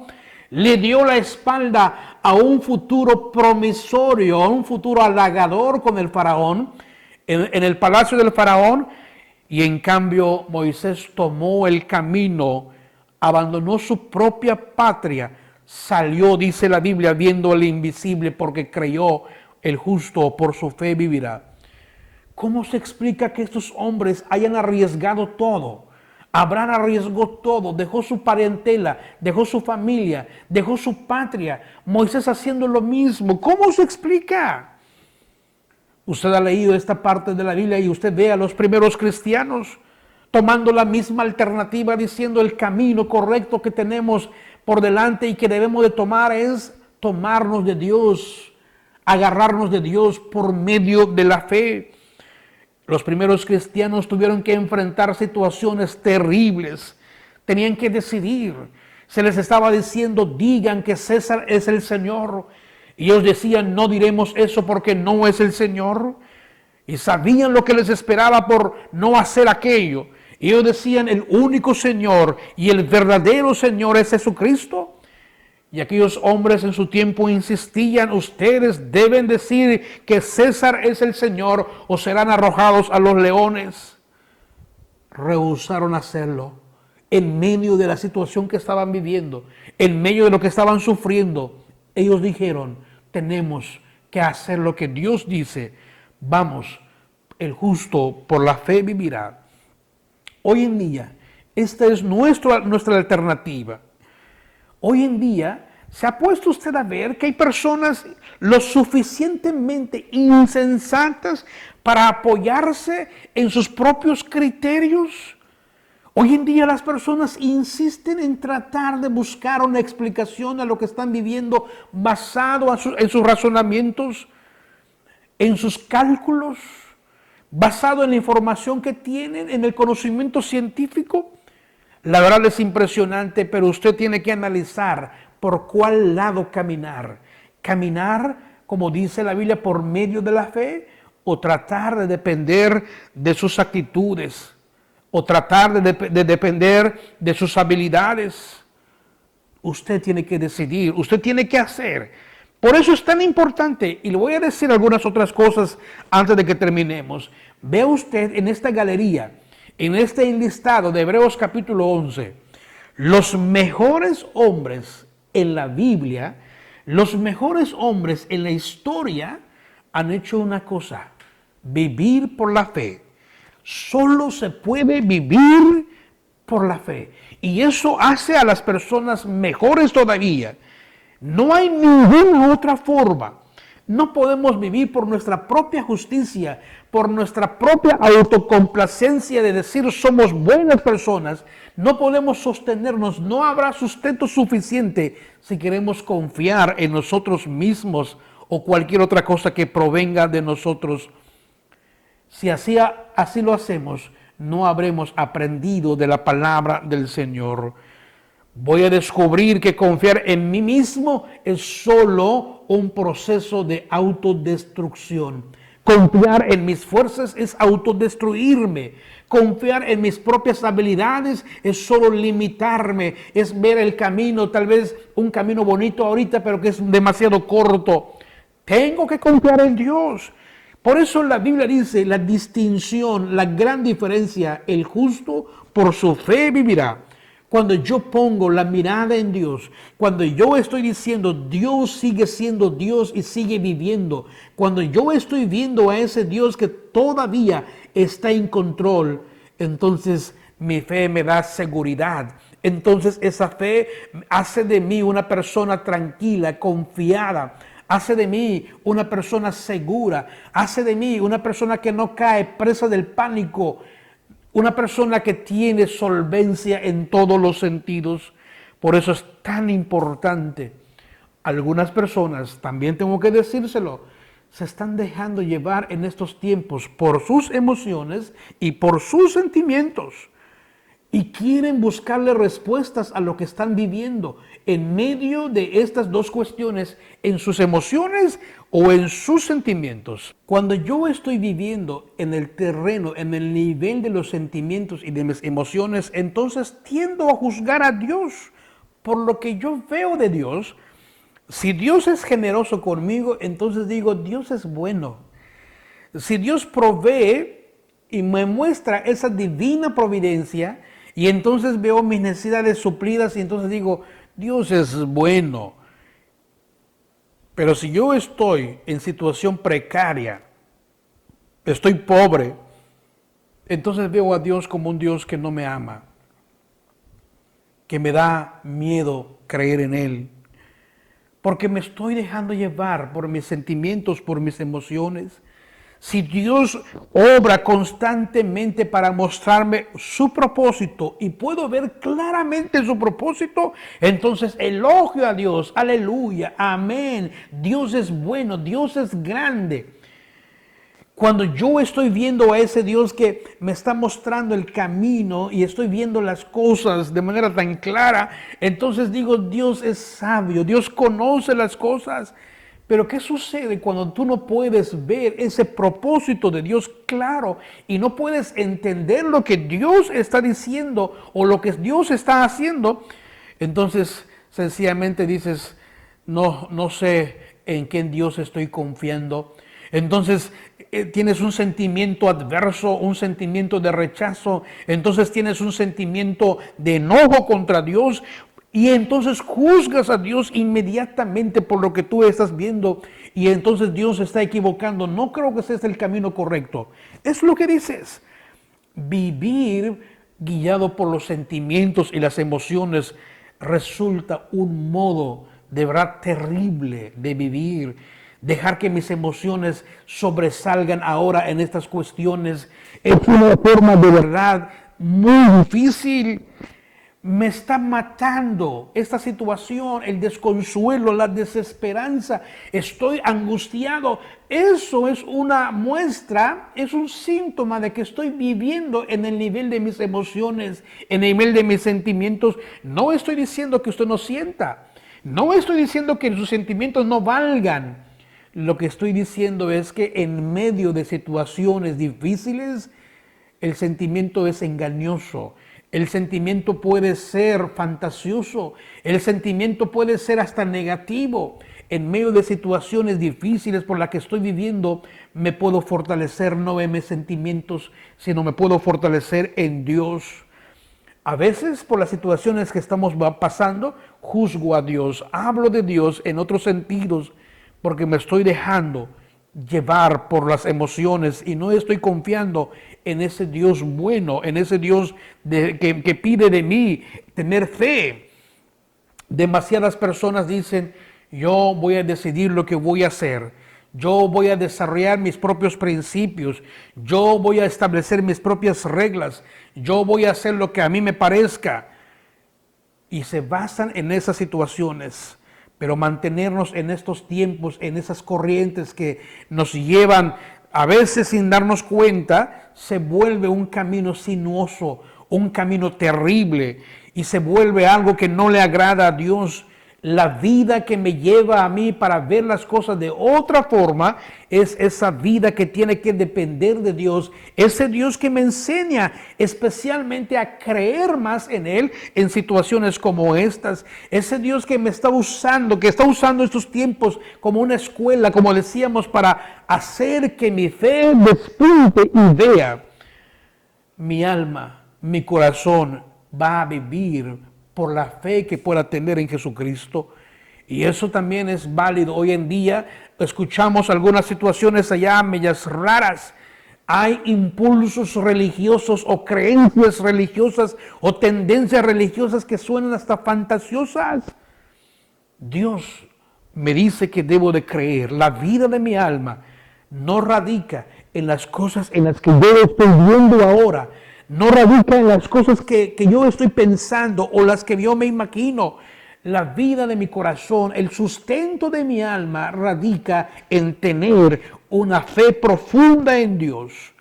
le dio la espalda a un futuro promisorio, a un futuro halagador con el faraón, en el palacio del faraón, y en cambio Moisés tomó el camino, abandonó su propia patria, salió, dice la Biblia, viendo el invisible porque creyó, el justo por su fe vivirá. ¿Cómo se explica que estos hombres hayan arriesgado todo? Abraham arriesgó todo, dejó su parentela, dejó su familia, dejó su patria. Moisés haciendo lo mismo. ¿Cómo se explica? Usted ha leído esta parte de la Biblia y usted ve a los primeros cristianos tomando la misma alternativa, diciendo el camino correcto que tenemos por delante y que debemos de tomar es tomarnos de Dios, agarrarnos de Dios por medio de la fe. Los primeros cristianos tuvieron que enfrentar situaciones terribles. Tenían que decidir. Se les estaba diciendo, digan que César es el Señor. Y ellos decían, no diremos eso porque no es el Señor. Y sabían lo que les esperaba por no hacer aquello. Y ellos decían, el único Señor y el verdadero Señor es Jesucristo. Y aquellos hombres en su tiempo insistían, ustedes deben decir que César es el Señor o serán arrojados a los leones. Rehusaron hacerlo en medio de la situación que estaban viviendo, en medio de lo que estaban sufriendo. Ellos dijeron, tenemos que hacer lo que Dios dice. Vamos, el justo por la fe vivirá. Hoy en día, esta es nuestra alternativa. Hoy en día, ¿se ha puesto usted a ver que hay personas lo suficientemente insensatas para apoyarse en sus propios criterios? Hoy en día las personas insisten en tratar de buscar una explicación a lo que están viviendo basado en sus razonamientos, en sus cálculos, basado en la información que tienen, en el conocimiento científico. La verdad es impresionante, pero usted tiene que analizar por cuál lado caminar. Caminar, como dice la Biblia, por medio de la fe, o tratar de depender de sus actitudes, o tratar de depender de sus habilidades. Usted tiene que decidir, usted tiene que hacer. Por eso es tan importante, y le voy a decir algunas otras cosas antes de que terminemos. Vea usted en esta galería, en este enlistado de Hebreos capítulo 11, los mejores hombres en la Biblia, los mejores hombres en la historia han hecho una cosa: vivir por la fe. Solo se puede vivir por la fe. Y eso hace a las personas mejores todavía. No hay ninguna otra forma. No podemos vivir por nuestra propia justicia, por nuestra propia autocomplacencia de decir somos buenas personas. No podemos sostenernos, no habrá sustento suficiente si queremos confiar en nosotros mismos o cualquier otra cosa que provenga de nosotros. Si así lo hacemos, no habremos aprendido de la palabra del Señor. Voy a descubrir que confiar en mí mismo es solo un proceso de autodestrucción. Confiar en mis fuerzas es autodestruirme. Confiar en mis propias habilidades es solo limitarme, es ver el camino, tal vez un camino bonito ahorita, pero que es demasiado corto. Tengo que confiar en Dios. Por eso la Biblia dice la distinción, la gran diferencia: el justo por su fe vivirá. Cuando yo pongo la mirada en Dios, cuando yo estoy diciendo Dios sigue siendo Dios y sigue viviendo, cuando yo estoy viendo a ese Dios que todavía está en control, entonces mi fe me da seguridad. Entonces esa fe hace de mí una persona tranquila, confiada. Hace de mí una persona segura, hace de mí una persona que no cae presa del pánico, una persona que tiene solvencia en todos los sentidos. Por eso es tan importante. Algunas personas, también tengo que decírselo, se están dejando llevar en estos tiempos por sus emociones y por sus sentimientos. Y quieren buscarle respuestas a lo que están viviendo en medio de estas dos cuestiones, en sus emociones o en sus sentimientos. Cuando yo estoy viviendo en el terreno, en el nivel de los sentimientos y de mis emociones, entonces tiendo a juzgar a Dios por lo que yo veo de Dios. Si Dios es generoso conmigo, entonces digo, Dios es bueno. Si Dios provee y me muestra esa divina providencia, y entonces veo mis necesidades suplidas y entonces digo, Dios es bueno. Pero si yo estoy en situación precaria, estoy pobre, entonces veo a Dios como un Dios que no me ama, que me da miedo creer en Él, porque me estoy dejando llevar por mis sentimientos, por mis emociones. Si Dios obra constantemente para mostrarme su propósito y puedo ver claramente su propósito, entonces elogio a Dios, aleluya, amén. Dios es bueno, Dios es grande. Cuando yo estoy viendo a ese Dios que me está mostrando el camino y estoy viendo las cosas de manera tan clara, entonces digo, Dios es sabio, Dios conoce las cosas. Pero ¿qué sucede cuando tú no puedes ver ese propósito de Dios claro y no puedes entender lo que Dios está diciendo o lo que Dios está haciendo? Entonces sencillamente dices, no sé en quién Dios estoy confiando. Entonces tienes un sentimiento adverso, un sentimiento de rechazo, entonces tienes un sentimiento de enojo contra Dios. Y entonces juzgas a Dios inmediatamente por lo que tú estás viendo y entonces Dios se está equivocando. No creo que ese es el camino correcto. Es lo que dices. Vivir guiado por los sentimientos y las emociones resulta un modo de verdad terrible de vivir. Dejar que mis emociones sobresalgan ahora en estas cuestiones es una forma de verdad muy difícil. Me está matando esta situación, el desconsuelo, la desesperanza. Estoy angustiado. Eso es una muestra, es un síntoma de que estoy viviendo en el nivel de mis emociones, en el nivel de mis sentimientos. No estoy diciendo que usted no sienta. No estoy diciendo que sus sentimientos no valgan. Lo que estoy diciendo es que en medio de situaciones difíciles, el sentimiento es engañoso. El sentimiento puede ser fantasioso, el sentimiento puede ser hasta negativo. En medio de situaciones difíciles por las que estoy viviendo, me puedo fortalecer no en mis sentimientos, sino me puedo fortalecer en Dios. A veces por las situaciones que estamos pasando, juzgo a Dios, hablo de Dios en otros sentidos, porque me estoy dejando llevar por las emociones y no estoy confiando en ese Dios bueno, en ese Dios que pide de mí tener fe. Demasiadas personas dicen, yo voy a decidir lo que voy a hacer, yo voy a desarrollar mis propios principios, yo voy a establecer mis propias reglas, yo voy a hacer lo que a mí me parezca. Y se basan en esas situaciones. Pero mantenernos en estos tiempos, en esas corrientes que nos llevan, a veces sin darnos cuenta, se vuelve un camino sinuoso, un camino terrible y se vuelve algo que no le agrada a Dios. La vida que me lleva a mí para ver las cosas de otra forma es esa vida que tiene que depender de Dios. Ese Dios que me enseña especialmente a creer más en Él en situaciones como estas. Ese Dios que me está usando, que está usando estos tiempos como una escuela, como decíamos, para hacer que mi fe despunte y vea. Mi alma, mi corazón va a vivir por la fe que pueda tener en Jesucristo. Y eso también es válido. Hoy en día escuchamos algunas situaciones allá medias raras. Hay impulsos religiosos o creencias religiosas o tendencias religiosas que suenan hasta fantasiosas. Dios me dice que debo de creer. La vida de mi alma no radica en las cosas en las que yo estoy viendo ahora. No radica en las cosas que yo estoy pensando o las que yo me imagino. La vida de mi corazón, el sustento de mi alma radica en tener una fe profunda en Dios.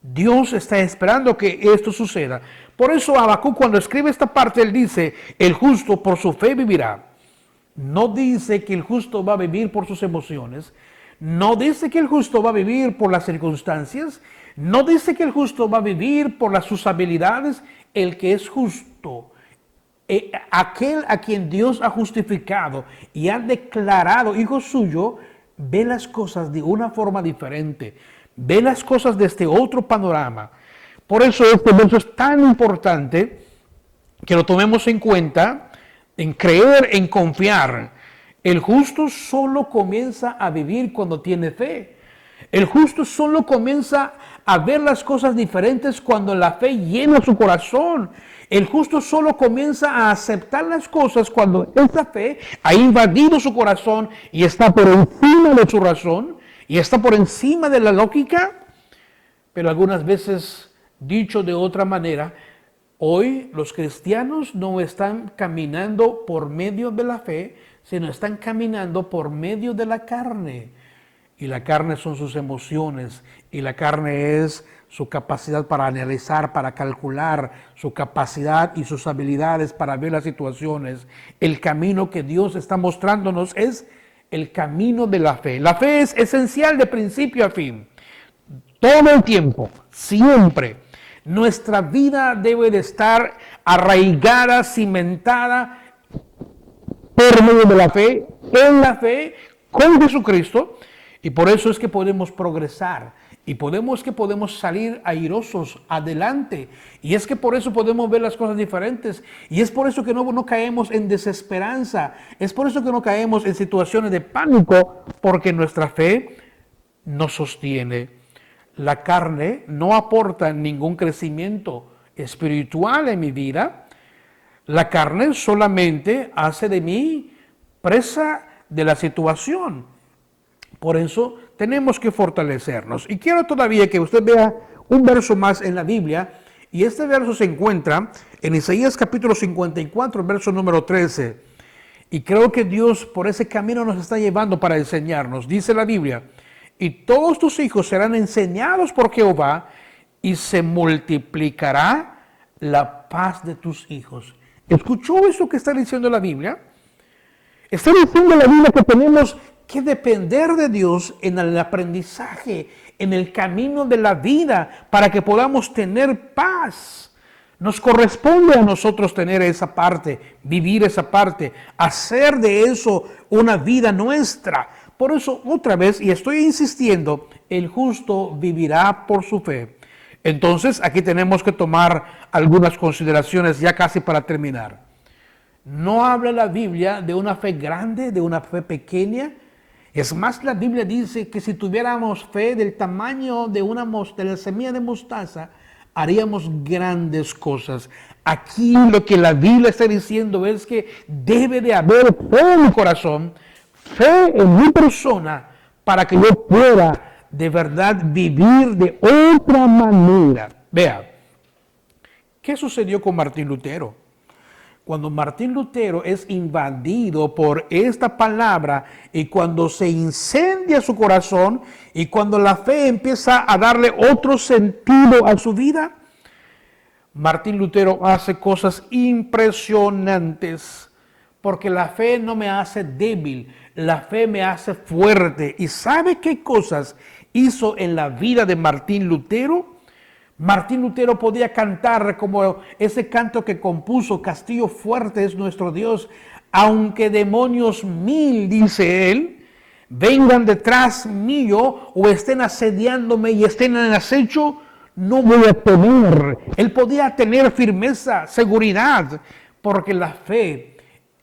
Dios está esperando que esto suceda. Por eso Habacuc, cuando escribe esta parte, él dice, el justo por su fe vivirá. No dice que el justo va a vivir por sus emociones. No dice que el justo va a vivir por las circunstancias. No dice que el justo va a vivir por sus habilidades. El que es justo, aquel a quien Dios ha justificado y ha declarado hijo suyo, ve las cosas de una forma diferente. Ve las cosas desde otro panorama. Por eso este verso es tan importante que lo tomemos en cuenta, en creer, en confiar. El justo solo comienza a vivir cuando tiene fe. El justo solo comienza a ver las cosas diferentes cuando la fe llena su corazón. El justo solo comienza a aceptar las cosas cuando esta fe ha invadido su corazón y está por encima de su razón y está por encima de la lógica. Pero algunas veces, dicho de otra manera, hoy los cristianos no están caminando por medio de la fe, sino están caminando por medio de la carne. Y la carne son sus emociones, y la carne es su capacidad para analizar, para calcular, su capacidad y sus habilidades para ver las situaciones. El camino que Dios está mostrándonos es el camino de la fe. La fe es esencial de principio a fin. Todo el tiempo, siempre. Nuestra vida debe de estar arraigada, cimentada por medio de la fe, en la fe, con Jesucristo. Y por eso es que podemos progresar Y podemos salir airosos adelante. Y es que por eso podemos ver las cosas diferentes. Y es por eso que no caemos en desesperanza. Es por eso que no caemos en situaciones de pánico, porque nuestra fe nos sostiene. La carne no aporta ningún crecimiento espiritual en mi vida. La carne solamente hace de mí presa de la situación. Por eso tenemos que fortalecernos. Y quiero todavía que usted vea un verso más en la Biblia. Y este verso se encuentra en Isaías capítulo 54, verso número 13. Y creo que Dios por ese camino nos está llevando para enseñarnos. Dice la Biblia: y todos tus hijos serán enseñados por Jehová, y se multiplicará la paz de tus hijos. ¿Escuchó eso que está diciendo la Biblia? Está diciendo la Biblia que tenemos que depender de Dios en el aprendizaje, en el camino de la vida, para que podamos tener paz. Nos corresponde a nosotros tener esa parte, vivir esa parte, hacer de eso una vida nuestra. Por eso, otra vez, y estoy insistiendo, el justo vivirá por su fe. Entonces, aquí tenemos que tomar algunas consideraciones ya casi para terminar. No habla la Biblia de una fe grande, de una fe pequeña. Es más, la Biblia dice que si tuviéramos fe del tamaño de la semilla de mostaza, haríamos grandes cosas. Aquí lo que la Biblia está diciendo es que debe de haber fe en mi corazón, fe en mi persona, para que yo pueda de verdad vivir de otra manera. Vea, ¿qué sucedió con Martín Lutero? Cuando Martín Lutero es invadido por esta palabra y cuando se incendia su corazón y cuando la fe empieza a darle otro sentido a su vida, Martín Lutero hace cosas impresionantes, porque la fe no me hace débil, la fe me hace fuerte. ¿Y sabe qué cosas hizo en la vida de Martín Lutero? Martín Lutero podía cantar como ese canto que compuso: Castillo fuerte es nuestro Dios, aunque demonios 1000, dice él, vengan detrás mío o estén asediándome y estén en acecho, no voy a temer. Él podía tener firmeza, seguridad, porque la fe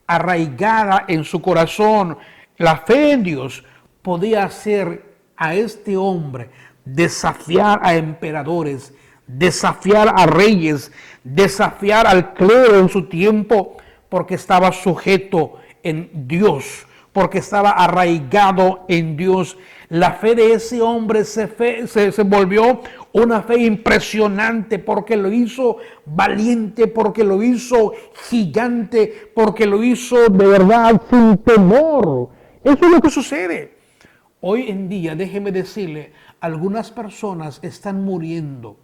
arraigada en su corazón, la fe en Dios, podía hacer a este hombre desafiar a emperadores, desafiar a reyes, desafiar al clero en su tiempo, porque estaba sujeto en Dios, porque estaba arraigado en Dios. La fe de ese hombre se volvió una fe impresionante, porque lo hizo valiente, porque lo hizo gigante, porque lo hizo de verdad sin temor. Eso es lo que sucede. Hoy en día, déjeme decirle, algunas personas están muriendo.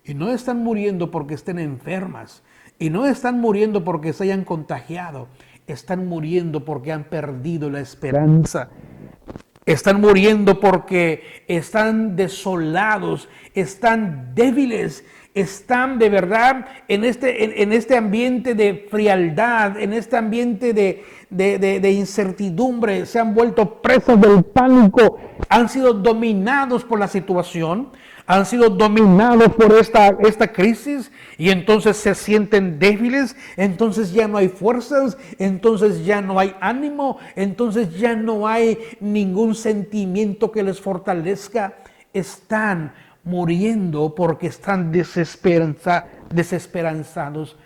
Y no están muriendo porque estén enfermas. Y no están muriendo porque se hayan contagiado. Están muriendo porque han perdido la esperanza. Están muriendo porque están desolados, están débiles, están de verdad en este ambiente de frialdad, en este ambiente de incertidumbre. Se han vuelto presos del pánico, han sido dominados por la situación, han sido dominados por esta crisis, y entonces se sienten débiles, entonces ya no hay fuerzas, entonces ya no hay ánimo, entonces ya no hay ningún sentimiento que les fortalezca. Están muriendo porque están desesperanzados.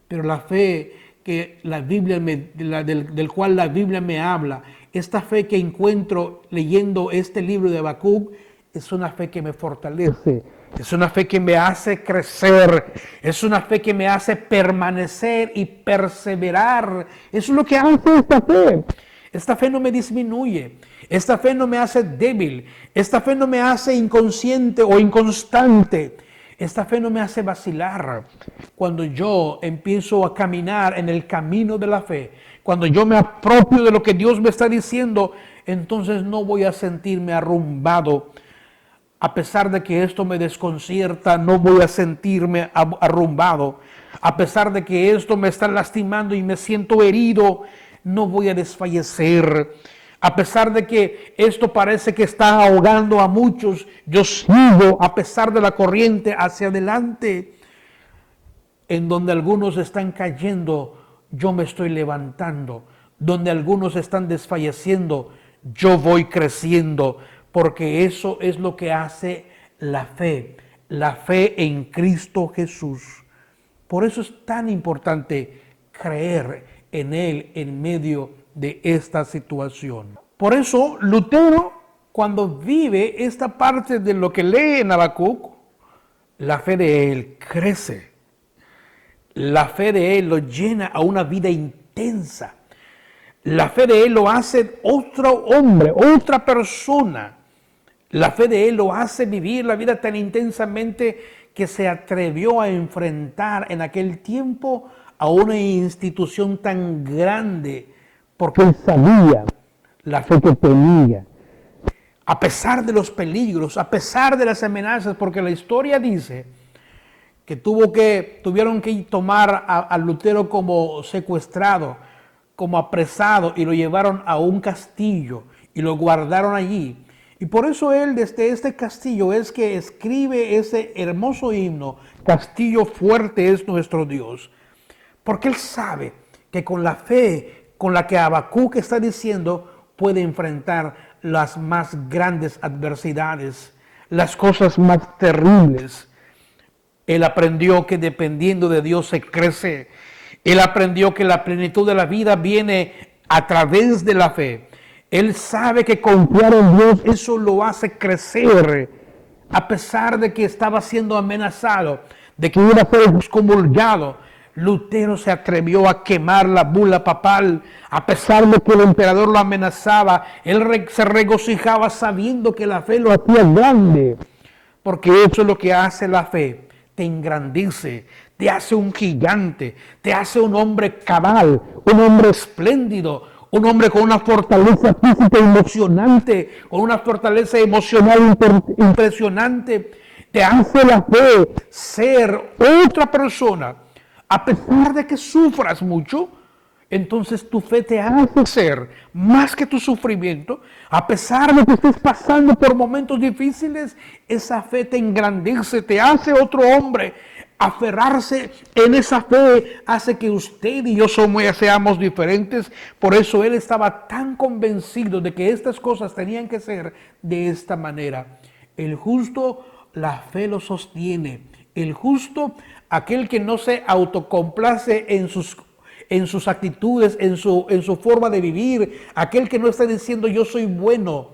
Pero la fe que la Biblia del cual la Biblia me habla, esta fe que encuentro leyendo este libro de Habacuc, es una fe que me fortalece, es una fe que me hace crecer, es una fe que me hace permanecer y perseverar. Eso es lo que hace esta fe. Esta fe no me disminuye, esta fe no me hace débil, esta fe no me hace inconsciente o inconstante, esta fe no me hace vacilar. Cuando yo empiezo a caminar en el camino de la fe, cuando yo me apropio de lo que Dios me está diciendo, entonces no voy a sentirme arrumbado. A pesar de que esto me desconcierta, no voy a sentirme arrumbado. A pesar de que esto me está lastimando y me siento herido, no voy a desfallecer. A pesar de que esto parece que está ahogando a muchos, yo sigo a pesar de la corriente hacia adelante. En donde algunos están cayendo, yo me estoy levantando. Donde algunos están desfalleciendo, yo voy creciendo. Porque eso es lo que hace la fe en Cristo Jesús. Por eso es tan importante creer en Él en medio de esta situación. Por eso Lutero, cuando vive esta parte de lo que lee en Habacuc, la fe de él crece. La fe de él lo llena a una vida intensa. La fe de él lo hace otro hombre, otra persona. La fe de él lo hace vivir la vida tan intensamente que se atrevió a enfrentar en aquel tiempo a una institución tan grande, porque él sabía la fe que tenía. A pesar de los peligros, a pesar de las amenazas, porque la historia dice que tuvieron que tomar a Lutero como secuestrado, como apresado, y lo llevaron a un castillo y lo guardaron allí. Y por eso él desde este castillo es que escribe ese hermoso himno, Castillo fuerte es nuestro Dios. Porque él sabe que con la fe con la que Habacuc está diciendo, puede enfrentar las más grandes adversidades, las cosas más terribles. Él aprendió que dependiendo de Dios se crece. Él aprendió que la plenitud de la vida viene a través de la fe. Él sabe que confiar en Dios, eso lo hace crecer, a pesar de que estaba siendo amenazado, de que iba a ser excomulgado. Lutero se atrevió a quemar la bula papal, a pesar de que el emperador lo amenazaba. Él se regocijaba sabiendo que la fe lo hacía grande, porque eso es lo que hace la fe. Te engrandece, te hace un gigante, te hace un hombre cabal, un hombre espléndido, un hombre con una fortaleza física emocionante, con una fortaleza emocional impresionante. Te hace la fe ser otra persona. A pesar de que sufras mucho, entonces tu fe te hace ser más que tu sufrimiento. A pesar de que estés pasando por momentos difíciles, esa fe te engrandece, te hace otro hombre. Aferrarse en esa fe hace que usted y yo seamos diferentes. Por eso él estaba tan convencido de que estas cosas tenían que ser de esta manera. El justo, la fe lo sostiene. El justo, aquel que no se autocomplace en sus actitudes, en su forma de vivir, aquel que no está diciendo yo soy bueno.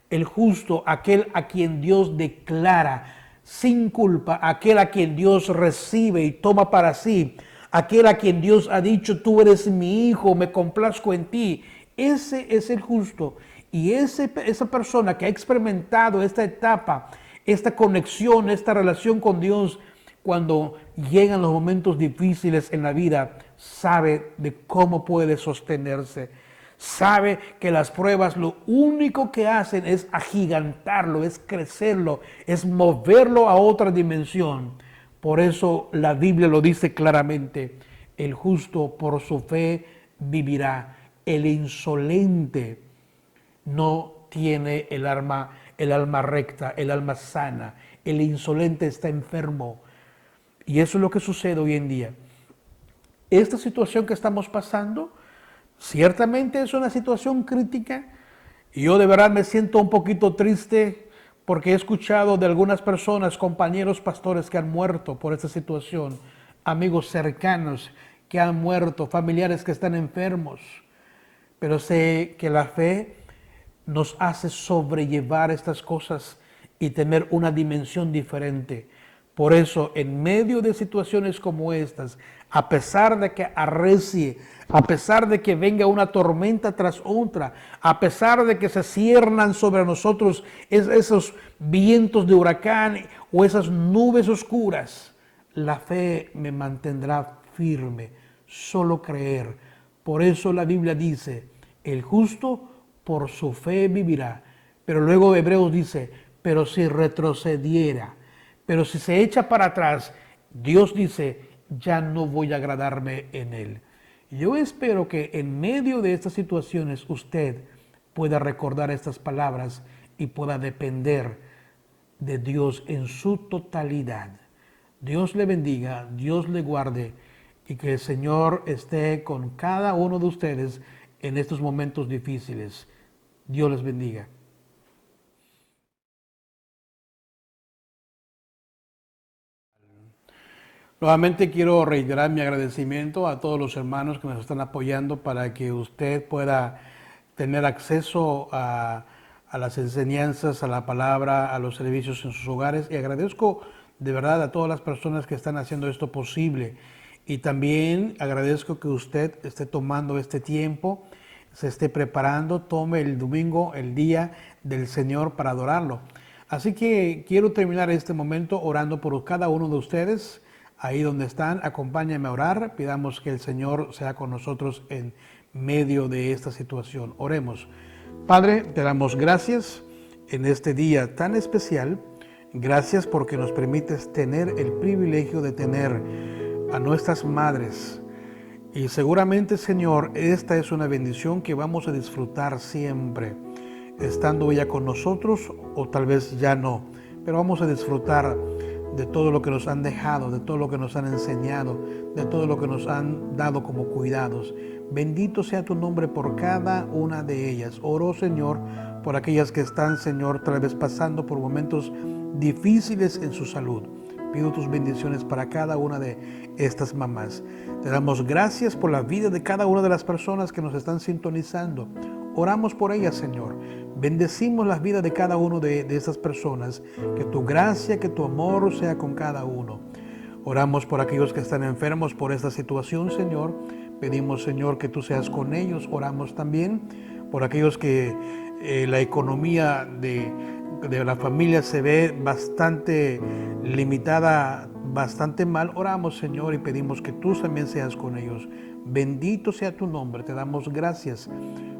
El justo, aquel a quien Dios declara sin culpa, aquel a quien Dios recibe y toma para sí, aquel a quien Dios ha dicho tú eres mi hijo, me complazco en ti. Ese es el justo. Y esa persona que ha experimentado esta etapa, esta conexión, esta relación con Dios, cuando llegan los momentos difíciles en la vida, sabe de cómo puede sostenerse. Sabe que las pruebas lo único que hacen es agigantarlo, es crecerlo, es moverlo a otra dimensión. Por eso la Biblia lo dice claramente: el justo por su fe vivirá. El insolente no tiene el alma recta, el alma sana. El insolente está enfermo. Y eso es lo que sucede hoy en día. Esta situación que estamos pasando ciertamente es una situación crítica, y yo de verdad me siento un poquito triste porque he escuchado de algunas personas, compañeros pastores que han muerto por esta situación, amigos cercanos que han muerto, familiares que están enfermos. Pero sé que la fe nos hace sobrellevar estas cosas y tener una dimensión diferente. Por eso, en medio de situaciones como estas, a pesar de que arrecie, a pesar de que venga una tormenta tras otra, a pesar de que se ciernan sobre nosotros esos vientos de huracán o esas nubes oscuras, la fe me mantendrá firme, solo creer. Por eso la Biblia dice, el justo por su fe vivirá. Pero luego Hebreos dice, pero si retrocediera, pero si se echa para atrás, Dios dice, ya no voy a agradarme en él. Yo espero que en medio de estas situaciones usted pueda recordar estas palabras y pueda depender de Dios en su totalidad. Dios le bendiga, Dios le guarde y que el Señor esté con cada uno de ustedes en estos momentos difíciles. Dios les bendiga. Nuevamente quiero reiterar mi agradecimiento a todos los hermanos que nos están apoyando para que usted pueda tener acceso a las enseñanzas, a la palabra, a los servicios en sus hogares. Y agradezco de verdad a todas las personas que están haciendo esto posible. Y también agradezco que usted esté tomando este tiempo, se esté preparando, tome el domingo, el día del Señor para adorarlo. Así que quiero terminar este momento orando por cada uno de ustedes. Ahí donde están, acompáñenme a orar. Pidamos que el Señor sea con nosotros en medio de esta situación. Oremos. Padre, te damos gracias en este día tan especial. Gracias porque nos permites tener el privilegio de tener a nuestras madres. Y seguramente, Señor, esta es una bendición que vamos a disfrutar siempre, estando ella con nosotros o tal vez ya no. Pero vamos a disfrutar de todo lo que nos han dejado, de todo lo que nos han enseñado, de todo lo que nos han dado como cuidados. Bendito sea tu nombre por cada una de ellas. Oro, Señor, por aquellas que están, Señor, tal vez pasando por momentos difíciles en su salud. Pido tus bendiciones para cada una de estas mamás. Te damos gracias por la vida de cada una de las personas que nos están sintonizando. Oramos por ellas, Señor. Bendecimos las vidas de cada uno de estas personas. Que tu gracia, que tu amor sea con cada uno. Oramos por aquellos que están enfermos por esta situación, Señor. Pedimos, Señor, que tú seas con ellos. Oramos también por aquellos que la economía de la familia se ve bastante limitada, bastante mal. Oramos, Señor, y pedimos que tú también seas con ellos. Bendito sea tu nombre. Te damos gracias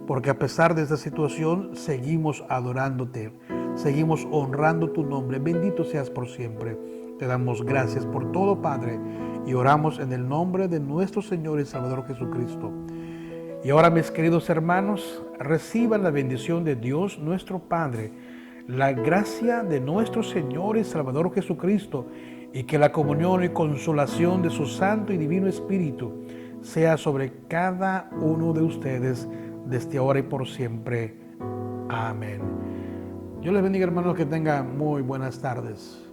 porque a pesar de esta situación seguimos adorándote, seguimos honrando tu nombre. Bendito seas por siempre. Te damos gracias por todo, Padre, y oramos en el nombre de nuestro Señor y Salvador Jesucristo. Y ahora, mis queridos hermanos, reciban la bendición de Dios nuestro Padre, la gracia de nuestro Señor y Salvador Jesucristo, y que la comunión y consolación de su Santo y Divino Espíritu sea sobre cada uno de ustedes desde ahora y por siempre. Amén. Dios les bendiga, hermanos, que tengan muy buenas tardes.